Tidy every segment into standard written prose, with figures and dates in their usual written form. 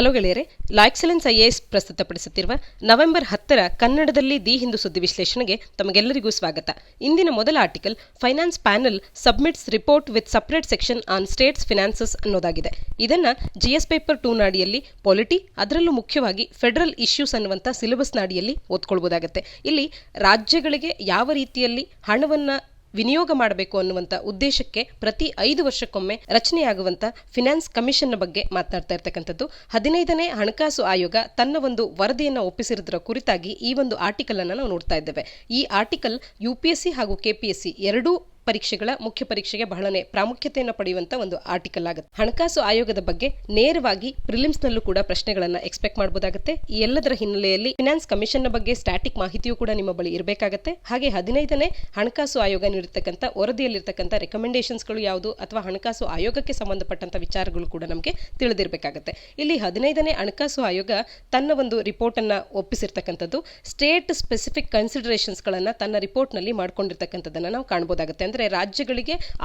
Hello ಗೆಳೆಯರೆ, La Excellence IAS ಪ್ರಸ್ತುತಪಡಿಸುತ್ತಿರುವ November 10ರ ಕನ್ನಡದಲ್ಲಿ ದಿ ಹಿಂದೂ ಸುದ್ದಿ ವಿಶ್ಲೇಷಣೆಗೆ ತಮಗೆಲ್ಲರಿಗೂ ಸ್ವಾಗತ. ಇಂದಿನ ಮೊದಲ article, finance panel submits report with separate section on states finances ಅನ್ನೋದಾಗಿದೆ. ಇದನ್ನ ಜಿಎಸ್ ಪೇಪರ್ 2 ನಾಡಿಯಲ್ಲಿ ಪಾಲಿಟಿ, ಅದರಲ್ಲೂ ಮುಖ್ಯವಾಗಿ ಫೆಡರಲ್ ಇಶ್ಯೂಸ್ ಅನ್ನುವಂಥ ಸಿಲೆಬಸ್ ನಾಡಿಯಲ್ಲಿ ಓದ್ಕೊಳ್ಬಹುದಾಗುತ್ತೆ. ಇಲ್ಲಿ ರಾಜ್ಯಗಳಿಗೆ ಯಾವ ರೀತಿಯಲ್ಲಿ ಹಣವನ್ನ ವಿನಿಯೋಗ ಮಾಡಬೇಕು ಅನ್ನುವಂಥ ಉದ್ದೇಶಕ್ಕೆ ಪ್ರತಿ 5 ವರ್ಷಕ್ಕೊಮ್ಮೆ ರಚನೆಯಾಗುವಂಥ ಫಿನಾನ್ಸ್ ಕಮಿಷನ್ನ ಬಗ್ಗೆ ಮಾತನಾಡ್ತಾ ಇರ್ತಕ್ಕಂಥದ್ದು. 15ನೇ ಹಣಕಾಸು ಆಯೋಗ ತನ್ನ ಒಂದು ವರದಿಯನ್ನು ಒಪ್ಪಿಸಿರುವುದರ ಕುರಿತಾಗಿ ಈ ಒಂದು ಆರ್ಟಿಕಲ್ ಅನ್ನು ನಾವು ನೋಡ್ತಾ ಇದ್ದೇವೆ. ಈ ಆರ್ಟಿಕಲ್ UPSC ಹಾಗೂ KPSC ಎರಡೂ ಪರೀಕ್ಷೆಗಳ ಮುಖ್ಯ ಪರೀಕ್ಷೆಗೆ ಬಹಳನೇ ಪ್ರಾಮುಖ್ಯತೆಯನ್ನು ಪಡೆಯುವಂತ ಒಂದು ಆರ್ಟಿಕಲ್ ಆಗುತ್ತೆ. ಹಣಕಾಸು ಆಯೋಗದ ಬಗ್ಗೆ ನೇರವಾಗಿ ಪ್ರಿಲಿಮ್ಸ್ ನಲ್ಲೂ ಕೂಡ ಪ್ರಶ್ನೆಗಳನ್ನ ಎಕ್ಸ್ಪೆಕ್ಟ್ ಮಾಡಬಹುದಾಗುತ್ತೆ. ಈ ಎಲ್ಲದರ ಹಿನ್ನೆಲೆಯಲ್ಲಿ ಫಿನಾನ್ಸ್ ಕಮಿಷನ್ ಬಗ್ಗೆ ಸ್ಟ್ಯಾಟಿಕ್ ಮಾಹಿತಿಯೂ ಕೂಡ ನಿಮ್ಮ ಬಳಿ ಇರಬೇಕಾಗುತ್ತೆ. ಹಾಗೆ 15ನೇ ಹಣಕಾಸು ಆಯೋಗ ನೀಡಿರ್ತಕ್ಕಂಥ ವರದಿಯಲ್ಲಿರ್ತಕ್ಕಂಥ ರೆಕಮೆಂಡೇಶನ್ಸ್ಗಳು ಯಾವುದು ಅಥವಾ ಹಣಕಾಸು ಆಯೋಗಕ್ಕೆ ಸಂಬಂಧಪಟ್ಟಂತ ವಿಚಾರಗಳು ಕೂಡ ನಮಗೆ ತಿಳಿದಿರಬೇಕಾಗುತ್ತೆ. ಇಲ್ಲಿ 15ನೇ ಹಣಕಾಸು ಆಯೋಗ ತನ್ನ ಒಂದು ರಿಪೋರ್ಟ್ ಅನ್ನ ಒಪ್ಪಿಸಿರ್ತಕ್ಕಂಥದ್ದು ಸ್ಟೇಟ್ ಸ್ಪೆಸಿಫಿಕ್ ಕನ್ಸಿಡರೇಷನ್ಸ್ ಗಳನ್ನ ತನ್ನ ರಿಪೋರ್ಟ್ ನಲ್ಲಿ ಮಾಡ್ಕೊಂಡಿರ್ತಕ್ಕಂಥದ್ದನ್ನ ನಾವು ಕಾಣಬಹುದಾಗುತ್ತೆ. ಅಂದ್ರೆ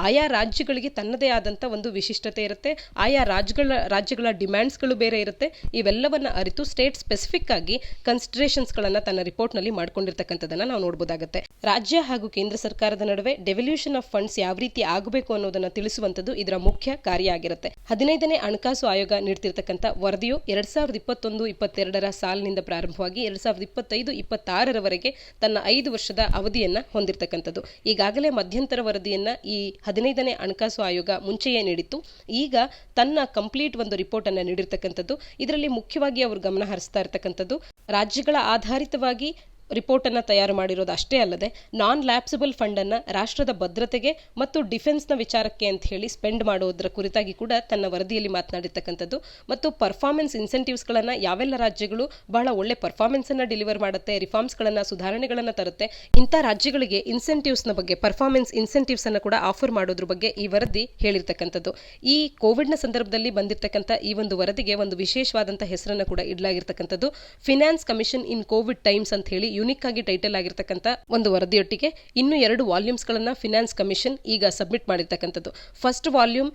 ಆಯಾ ರಾಜ್ಯಗಳಿಗೆ ತನ್ನದೇ ಆದಂತ ಒಂದು ವಿಶಿಷ್ಟತೆ ಇರುತ್ತೆ, ಆಯಾ ರಾಜ್ಯಗಳ ಡಿಮ್ಯಾಂಡ್ಸ್ಗಳು ಬೇರೆ ಇರುತ್ತೆ. ಇವೆಲ್ಲವನ್ನ ಅರಿತು ಸ್ಟೇಟ್ ಸ್ಪೆಸಿಫಿಕ್ ಆಗಿ ಕನ್ಸಿಡರೇಷನ್ಸ್ ಗಳನ್ನ ತನ್ನ ರಿಪೋರ್ಟ್ ನಲ್ಲಿ ಮಾಡ್ಕೊಂಡಿರ್ತಕ್ಕಂಥದನ್ನ ನಾವು ನೋಡಬಹುದಾಗುತ್ತೆ. ರಾಜ್ಯ ಹಾಗೂ ಕೇಂದ್ರ ಸರ್ಕಾರದ ನಡುವೆ ಡೆವಲ್ಯೂಷನ್ ಆಫ್ ಫಂಡ್ಸ್ ಯಾವ ರೀತಿ ಆಗಬೇಕು ಅನ್ನೋದನ್ನ ತಿಳಿಸುವಂತದ್ದು ಇದರ ಮುಖ್ಯ ಕಾರ್ಯ ಆಗಿರುತ್ತೆ. 15ನೇ ಹಣಕಾಸು ಆಯೋಗ ನೀಡ್ತಿರ್ತಕ್ಕಂಥ ವರದಿಯು 2021-22ರ ಸಾಲಿನಿಂದ ಪ್ರಾರಂಭವಾಗಿ 2025-26ರವರೆಗೆ ತನ್ನ 5 ವರ್ಷದ ಅವಧಿಯನ್ನ ಹೊಂದಿರತಕ್ಕಂಥದ್ದು. ಈಗಾಗಲೇ ಮಧ್ಯಂತರ ವರದಿಯನ್ನ ಈ 15ನೇ ಹಣಕಾಸು ಆಯೋಗ ಮುಂಚೆಯೇ ನೀಡಿತ್ತು. ಈಗ ತನ್ನ ಕಂಪ್ಲೀಟ್ ಒಂದು ರಿಪೋರ್ಟ್ ಅನ್ನ ನೀಡಿರ್ತಕ್ಕಂಥದ್ದು. ಇದರಲ್ಲಿ ಮುಖ್ಯವಾಗಿ ಅವರು ಗಮನ ಹರಿಸ್ತಾ ಇರತಕ್ಕಂಥದ್ದು ರಾಜ್ಯಗಳ ಆಧಾರಿತವಾಗಿ ರಿಪೋರ್ಟ್ ಅನ್ನ ತಯಾರು ಮಾಡಿರೋದು ಅಷ್ಟೇ ಅಲ್ಲದೆ ನಾನ್ ಲ್ಯಾಪ್ಸಬಲ್ ಫಂಡ್ ಅನ್ನ ರಾಷ್ಟ್ರದ ಭದ್ರತೆಗೆ ಮತ್ತು ಡಿಫೆನ್ಸ್ ನ ವಿಚಾರಕ್ಕೆ ಅಂತ ಹೇಳಿ ಸ್ಪೆಂಡ್ ಮಾಡೋದ್ರ ಕುರಿತಾಗಿ ಕೂಡ ತನ್ನ ವರದಿಯಲ್ಲಿ ಮಾತನಾಡಿರ್ತಕ್ಕಂಥದ್ದು. ಮತ್ತು ಪರ್ಫಾರ್ಮೆನ್ಸ್ ಇನ್ಸೆಂಟಿವ್ಸ್ ಗಳನ್ನ ಯಾವೆಲ್ಲ ರಾಜ್ಯಗಳು ಬಹಳ ಒಳ್ಳೆ ಪರ್ಫಾರ್ಮೆನ್ಸ್ ಅನ್ನ ಡಿಲಿವರ್ ಮಾಡುತ್ತೆ, ರಿಫಾರ್ಮ್ಸ್ ಗಳನ್ನ ಸುಧಾರಣೆಗಳನ್ನ ತರುತ್ತೆ, ಇಂಥ ರಾಜ್ಯಗಳಿಗೆ ಇನ್ಸೆಂಟಿವ್ಸ್ ನ ಬಗ್ಗೆ ಪರ್ಫಾರ್ಮೆನ್ಸ್ ಇನ್ಸೆಂಟಿವ್ಸ್ ಅನ್ನ ಕೂಡ ಆಫರ್ ಮಾಡೋದ್ರ ಬಗ್ಗೆ ಈ ವರದಿ ಹೇಳಿರ್ತಕ್ಕಂಥದ್ದು. ಈ ಕೋವಿಡ್ ನ ಸಂದರ್ಭದಲ್ಲಿ ಬಂದಿರತಕ್ಕಂಥ ಈ ಒಂದು ವರದಿಗೆ ಒಂದು ವಿಶೇಷವಾದಂತಹ ಹೆಸರನ್ನ ಕೂಡ ಇಡಲಾಗಿರ್ತಕ್ಕಂಥದ್ದು, ಫಿನಾನ್ಸ್ ಕಮಿಷನ್ ಇನ್ ಕೋವಿಡ್ ಟೈಮ್ಸ್ ಅಂತ ಹೇಳಿ ಯುನಿಕ್ ಆಗಿ ಟೈಟಲ್ ಆಗಿರ್ತಕ್ಕಂಥ ಒಂದು ವರದಿಯೊಟ್ಟಿಗೆ ಇನ್ನು 2 ವಾಲ್ಯೂಮ್ಸ್ ಗಳನ್ನ ಫಿನಾನ್ಸ್ ಕಮಿಷನ್ ಈಗ ಸಬ್ಮಿಟ್ ಮಾಡಿರ್ತಕ್ಕಂಥದ್ದು. ಫಸ್ಟ್ ವಾಲ್ಯೂಮ್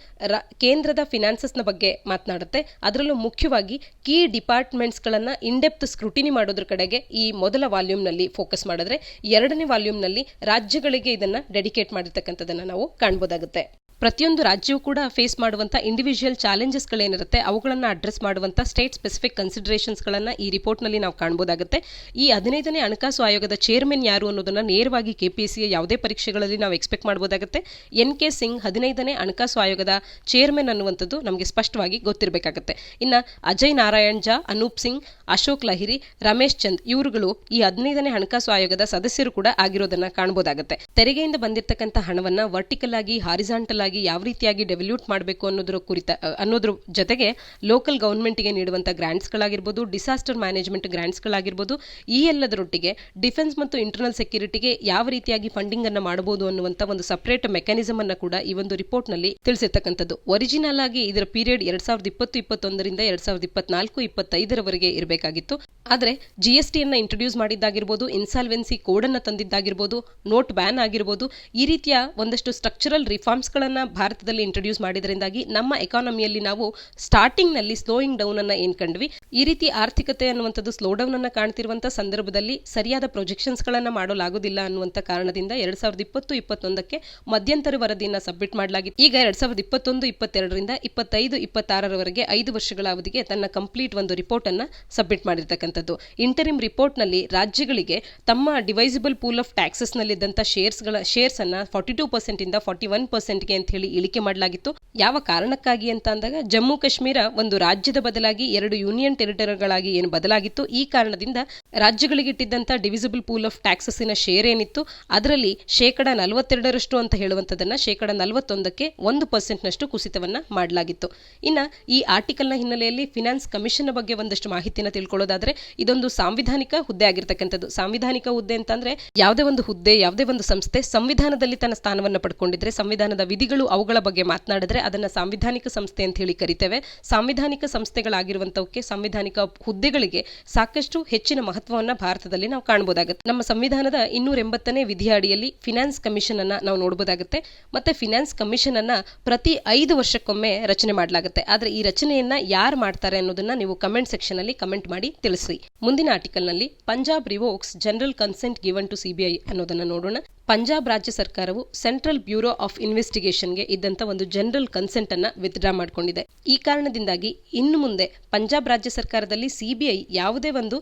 ಕೇಂದ್ರದ ಫಿನಾನ್ಸಸ್ ನ ಬಗ್ಗೆ ಮಾತನಾಡುತ್ತೆ. ಅದರಲ್ಲೂ ಮುಖ್ಯವಾಗಿ ಕೀ ಡಿಪಾರ್ಟ್ಮೆಂಟ್ಸ್ ಗಳನ್ನ ಇನ್ಡೆಪ್ತ್ ಸ್ಕ್ರೂಟಿನಿ ಮಾಡೋದ್ರ ಕಡೆಗೆ ಈ ಮೊದಲ ವಾಲ್ಯೂಮ್ ನಲ್ಲಿ ಫೋಕಸ್ ಮಾಡಿದ್ರೆ, 2ನೇ ವಾಲ್ಯೂಮ್ ನಲ್ಲಿ ರಾಜ್ಯಗಳಿಗೆ ಇದನ್ನ ಡೆಡಿಕೇಟ್ ಮಾಡಿರ್ತಕ್ಕಂಥದನ್ನ ನಾವು ಕಾಣಬಹುದಾಗುತ್ತೆ. ಪ್ರತಿಯೊಂದು ರಾಜ್ಯವು ಕೂಡ ಫೇಸ್ ಮಾಡುವಂತ ಇಂಡಿವಿಜುವಲ್ ಚಾಲೆಂಜಸ್ ಗಳೇನಿರುತ್ತೆ ಅವುಗಳನ್ನ ಅಡ್ರೆಸ್ ಮಾಡುವಂತ ಸ್ಟೇಟ್ ಸ್ಪೆಸಿಫಿಕ್ ಕನ್ಸಿಡರೇಷನ್ಸ್ ಗಳನ್ನ ಈ ರಿಪೋರ್ಟ್ ನಲ್ಲಿ ನಾವು ಕಾಣಬಹುದಾಗುತ್ತೆ. ಈ 15ನೇ ಹಣಕಾಸು ಆಯೋಗದ ಚೇರ್ಮನ್ ಯಾರು ಅನ್ನೋದನ್ನ ನೇರವಾಗಿ KPSC ಯಾವುದೇ ಪರೀಕ್ಷೆಗಳಲ್ಲಿ ನಾವು ಎಕ್ಸ್ಪೆಕ್ಟ್ ಮಾಡಬಹುದಾಗುತ್ತೆ. NK ಸಿಂಗ್ 15ನೇ ಹಣಕಾಸು ಆಯೋಗದ ಚೇರ್ಮನ್ ಅನ್ನುವಂಥದ್ದು ನಮಗೆ ಸ್ಪಷ್ಟವಾಗಿ ಗೊತ್ತಿರಬೇಕಾಗುತ್ತೆ. ಇನ್ನ ಅಜಯ್ ನಾರಾಯಣ್ ಝಾ, ಅನೂಪ್ ಸಿಂಗ್, ಅಶೋಕ್ ಲಹಿರಿ, ರಮೇಶ್ ಚಂದ್ ಇವರುಗಳು ಈ 15ನೇ ಹಣಕಾಸು ಆಯೋಗದ ಸದಸ್ಯರು ಕೂಡ ಆಗಿರೋದನ್ನ ಕಾಣಬಹುದಾಗುತ್ತೆ. ತೆರಿಗೆಯಿಂದ ಬಂದಿರತಕ್ಕಂಥ ಹಣವನ್ನ ವರ್ಟಿಕಲ್ ಆಗಿ, ಹಾರಿಜಾಂಟಲ್ ಆಗಿ ಯಾವ ರೀತಿಯಾಗಿ ಡೆವಲ್ಯೂಟ್ ಮಾಡಬೇಕು ಅನ್ನೋದ್ರ ಜೊತೆಗೆ ಲೋಕಲ್ ಗವರ್ಮೆಂಟ್ ಗೆ ನೀಡುವಂತ ಗ್ರಾಂಟ್ಸ್ ಗಳಾಗಿರ್ಬೋದು, ಡಿಸಾಸ್ಟರ್ ಮ್ಯಾನೇಜ್ಮೆಂಟ್ ಗ್ರಾಂಟ್ಸ್ ಗಳಾಗಿರ್ಬೋದು, ಈ ಎಲ್ಲದರೊಟ್ಟಿಗೆ ಡಿಫೆನ್ಸ್ ಮತ್ತು ಇಂಟರ್ನಲ್ ಸೆಕ್ಯೂರಿಟಿಗೆ ಯಾವ ರೀತಿಯಾಗಿ ಫಂಡಿಂಗ್ ಅನ್ನ ಮಾಡಬಹುದು ಅನ್ನುವಂತ ಒಂದು ಸಪರೇಟ್ ಮೆಕ್ಯಾನಿಸಮ್ ಅನ್ನ ಕೂಡ ಈ ಒಂದು ರಿಪೋರ್ಟ್ ನಲ್ಲಿ ತಿಳಿಸಿರ್ತಕ್ಕಂಥದ್ದು. ಒರಿಜಿನಲ್ ಆಗಿ ಇದರ ಪೀರಿಯಡ್ 2020-21ರಿಂದ 2024-25ರವರೆಗೆ ಇರಬೇಕಾಗಿತ್ತು. ಆದ್ರೆ GST ಅನ್ನ ಇಂಟ್ರೊಡ್ಯೂಸ್ ಮಾಡಿದ್ದಾಗಿರ್ಬೋದು, ಇನ್ಸಾಲ್ವೆನ್ಸಿ ಕೋಡ್ ಅನ್ನ ತಂದಿದ್ದಾಗಿರ್ಬೋದು, ನೋಟ್ ಬ್ಯಾನ್ ಆಗಿರ್ಬೋದು, ಈ ರೀತಿಯ ಒಂದಷ್ಟು ಸ್ಟ್ರಕ್ಚರಲ್ ರಿಫಾರ್ಮ್ಸ್ ಗಳನ್ನ ಭಾರತದಲ್ಲಿ ಇಂಟ್ರೊಡ್ಯೂಸ್ ಮಾಡಿದ್ರಿಂದಾಗಿ ನಮ್ಮ ಎಕಾನಮಿಯಲ್ಲಿ ನಾವು ಸ್ಟಾರ್ಟಿಂಗ್ ನಲ್ಲಿ ಸ್ಲೋಯಿಂಗ್ ಡೌನ್ ಅನ್ನ ಏನ್ ಕಂಡ್ವಿ, ಈ ರೀತಿ ಆರ್ಥಿಕತೆ ಅನ್ನುವಂಥದ್ದು ಸ್ಲೋ ಡೌನ್ ಅನ್ನ ಕಾಣ್ತಿರುವಂತ ಸಂದರ್ಭದಲ್ಲಿ ಸರಿಯಾದ ಪ್ರೊಜೆಕ್ಷನ್ಸ್ ಗಳನ್ನ ಮಾಡಲಾಗುವುದಿಲ್ಲ ಅನ್ನುವಂತ ಕಾರಣದಿಂದ 2020-21ಕ್ಕೆ ಮಧ್ಯಂತರ ವರದಿಯನ್ನ ಸಬ್ಮಿಟ್ ಮಾಡಲಾಗಿತ್ತು. ಈಗ 2021-22ರಿಂದ 25-26ರವರೆಗೆ 5 ವರ್ಷಗಳ ಅವಧಿಗೆ ತನ್ನ ಕಂಪ್ಲೀಟ್ ಒಂದು ರಿಪೋರ್ಟ್ ಅನ್ನ ಸಬ್ಮಿಟ್ ಮಾಡಿರ್ತಕ್ಕಂಥದ್ದು. ಇಂಟರಿಮ್ ರಿಪೋರ್ಟ್ ನಲ್ಲಿ ರಾಜ್ಯಗಳಿಗೆ ತಮ್ಮ divisible pool of taxes ನಲ್ಲಿದ್ದಂತ shares ಅನ್ನ 42% ಇಂದ 41% ಅಂತ ಹೇಳಿ ಇಳಿಕೆ ಮಾಡಲಾಗಿತ್ತು. ಯಾವ ಕಾರಣಕ್ಕಾಗಿ ಅಂತ ಅಂದಾಗ ಜಮ್ಮು ಕಾಶ್ಮೀರ ಒಂದು ರಾಜ್ಯದ ಬದಲಾಗಿ 2 ಯೂನಿಯನ್ ಟೆರಿಟರಿಗಳಾಗಿ ಏನು ಬದಲಾಗಿತ್ತು. ಈ ಕಾರಣದಿಂದ ರಾಜ್ಯಗಳಿಗೆ ಇಟ್ಟಿದ್ದಂತ ಡಿವಿಸಿಬಲ್ ಪೂಲ್ ಆಫ್ ಟ್ಯಾಕ್ಸಸ್ಸಿನ ಶೇರ್ ಏನಿತ್ತು ಅದರಲ್ಲಿ 42% ಅಂತ ಹೇಳುವಂತದನ್ನ 41%ಕ್ಕೆ 1% ನಷ್ಟು ಕುಸಿತವನ್ನ ಮಾಡಲಾಗಿತ್ತು. ಇನ್ನ ಈ ಆರ್ಟಿಕಲ್ ನ ಹಿನ್ನೆಲೆಯಲ್ಲಿ ಫಿನಾನ್ಸ್ ಕಮಿಷನ್ ಬಗ್ಗೆ ಒಂದಷ್ಟು ಮಾಹಿತಿನ ತಿಳ್ಕೊಳ್ಳೋದಾದ್ರೆ, ಇದೊಂದು ಸಾಂವಿಧಾನಿಕ ಹುದ್ದೆ ಆಗಿರ್ತಕ್ಕಂಥದ್ದು. ಸಾಂವಿಧಾನಿಕ ಹುದ್ದೆ ಅಂತಂದ್ರೆ ಯಾವುದೇ ಒಂದು ಹುದ್ದೆ, ಯಾವುದೇ ಒಂದು ಸಂಸ್ಥೆ ಸಂವಿಧಾನದಲ್ಲಿ ತನ್ನ ಸ್ಥಾನವನ್ನು ಪಡ್ಕೊಂಡಿದ್ರೆ, ಸಂವಿಧಾನದ ವಿಧಿಗಳು ಅವುಗಳ ಬಗ್ಗೆ ಮಾತನಾಡಿದ್ರೆ ಅದನ್ನ ಸಾಂವಿಧಾನಿಕ ಸಂಸ್ಥೆ ಅಂತ ಹೇಳಿ ಕರಿತೇವೆ. ಸಾಂವಿಧಾನಿಕ ಸಂಸ್ಥೆಗಳಾಗಿರುವಂತವಕ್ಕೆ, ಸಾಂವಿಧಾನಿಕ ಹುದ್ದೆಗಳಿಗೆ ಸಾಕಷ್ಟು ಹೆಚ್ಚಿನ ಮಹತ್ವವನ್ನ ಭಾರತದಲ್ಲಿ ನಾವು ಕಾಣಬಹುದಾಗುತ್ತೆ. ನಮ್ಮ ಸಂವಿಧಾನದ 280ನೇ ವಿಧಿಯ ಅಡಿಯಲ್ಲಿ ಫಿನಾನ್ಸ್ ಕಮಿಷನ್ ಅನ್ನ ನಾವು ನೋಡಬಹುದಾಗುತ್ತೆ. ಮತ್ತೆ ಫಿನಾನ್ಸ್ ಕಮಿಷನ್ ಅನ್ನ ಪ್ರತಿ 5 ವರ್ಷಕ್ಕೊಮ್ಮೆ ರಚನೆ ಮಾಡಲಾಗುತ್ತೆ. ಆದ್ರೆ ಈ ರಚನೆಯನ್ನ ಯಾರು ಮಾಡ್ತಾರೆ ಅನ್ನೋದನ್ನ ನೀವು ಕಮೆಂಟ್ ಸೆಕ್ಷನ್ ಅಲ್ಲಿ ಕಮೆಂಟ್ ಮಾಡಿ ತಿಳಿಸಿ. ಮುಂದಿನ ಆರ್ಟಿಕಲ್ ನಲ್ಲಿ Punjab revokes general consent given to CBI ಅನ್ನೋದನ್ನ ನೋಡೋಣ. ಪಂಜಾಬ್ ರಾಜ್ಯ ಸರ್ಕಾರವು ಸೆಂಟ್ರಲ್ ಬ್ಯೂರೋ ಆಫ್ ಇನ್ವೆಸ್ಟಿಗೇಷನ್ಗೆ ಇದ್ದಂತ ಒಂದು ಜನರಲ್ ಕನ್ಸೆಂಟ್ ಅನ್ನ ವಿತ್ಡ್ರಾ ಮಾಡಿಕೊಂಡಿದೆ. ಈ ಕಾರಣದಿಂದಾಗಿ ಇನ್ನು ಮುಂದೆ ಪಂಜಾಬ್ ರಾಜ್ಯ ಸರ್ಕಾರದಲ್ಲಿ ಸಿಬಿಐ ಯಾವುದೇ ಒಂದು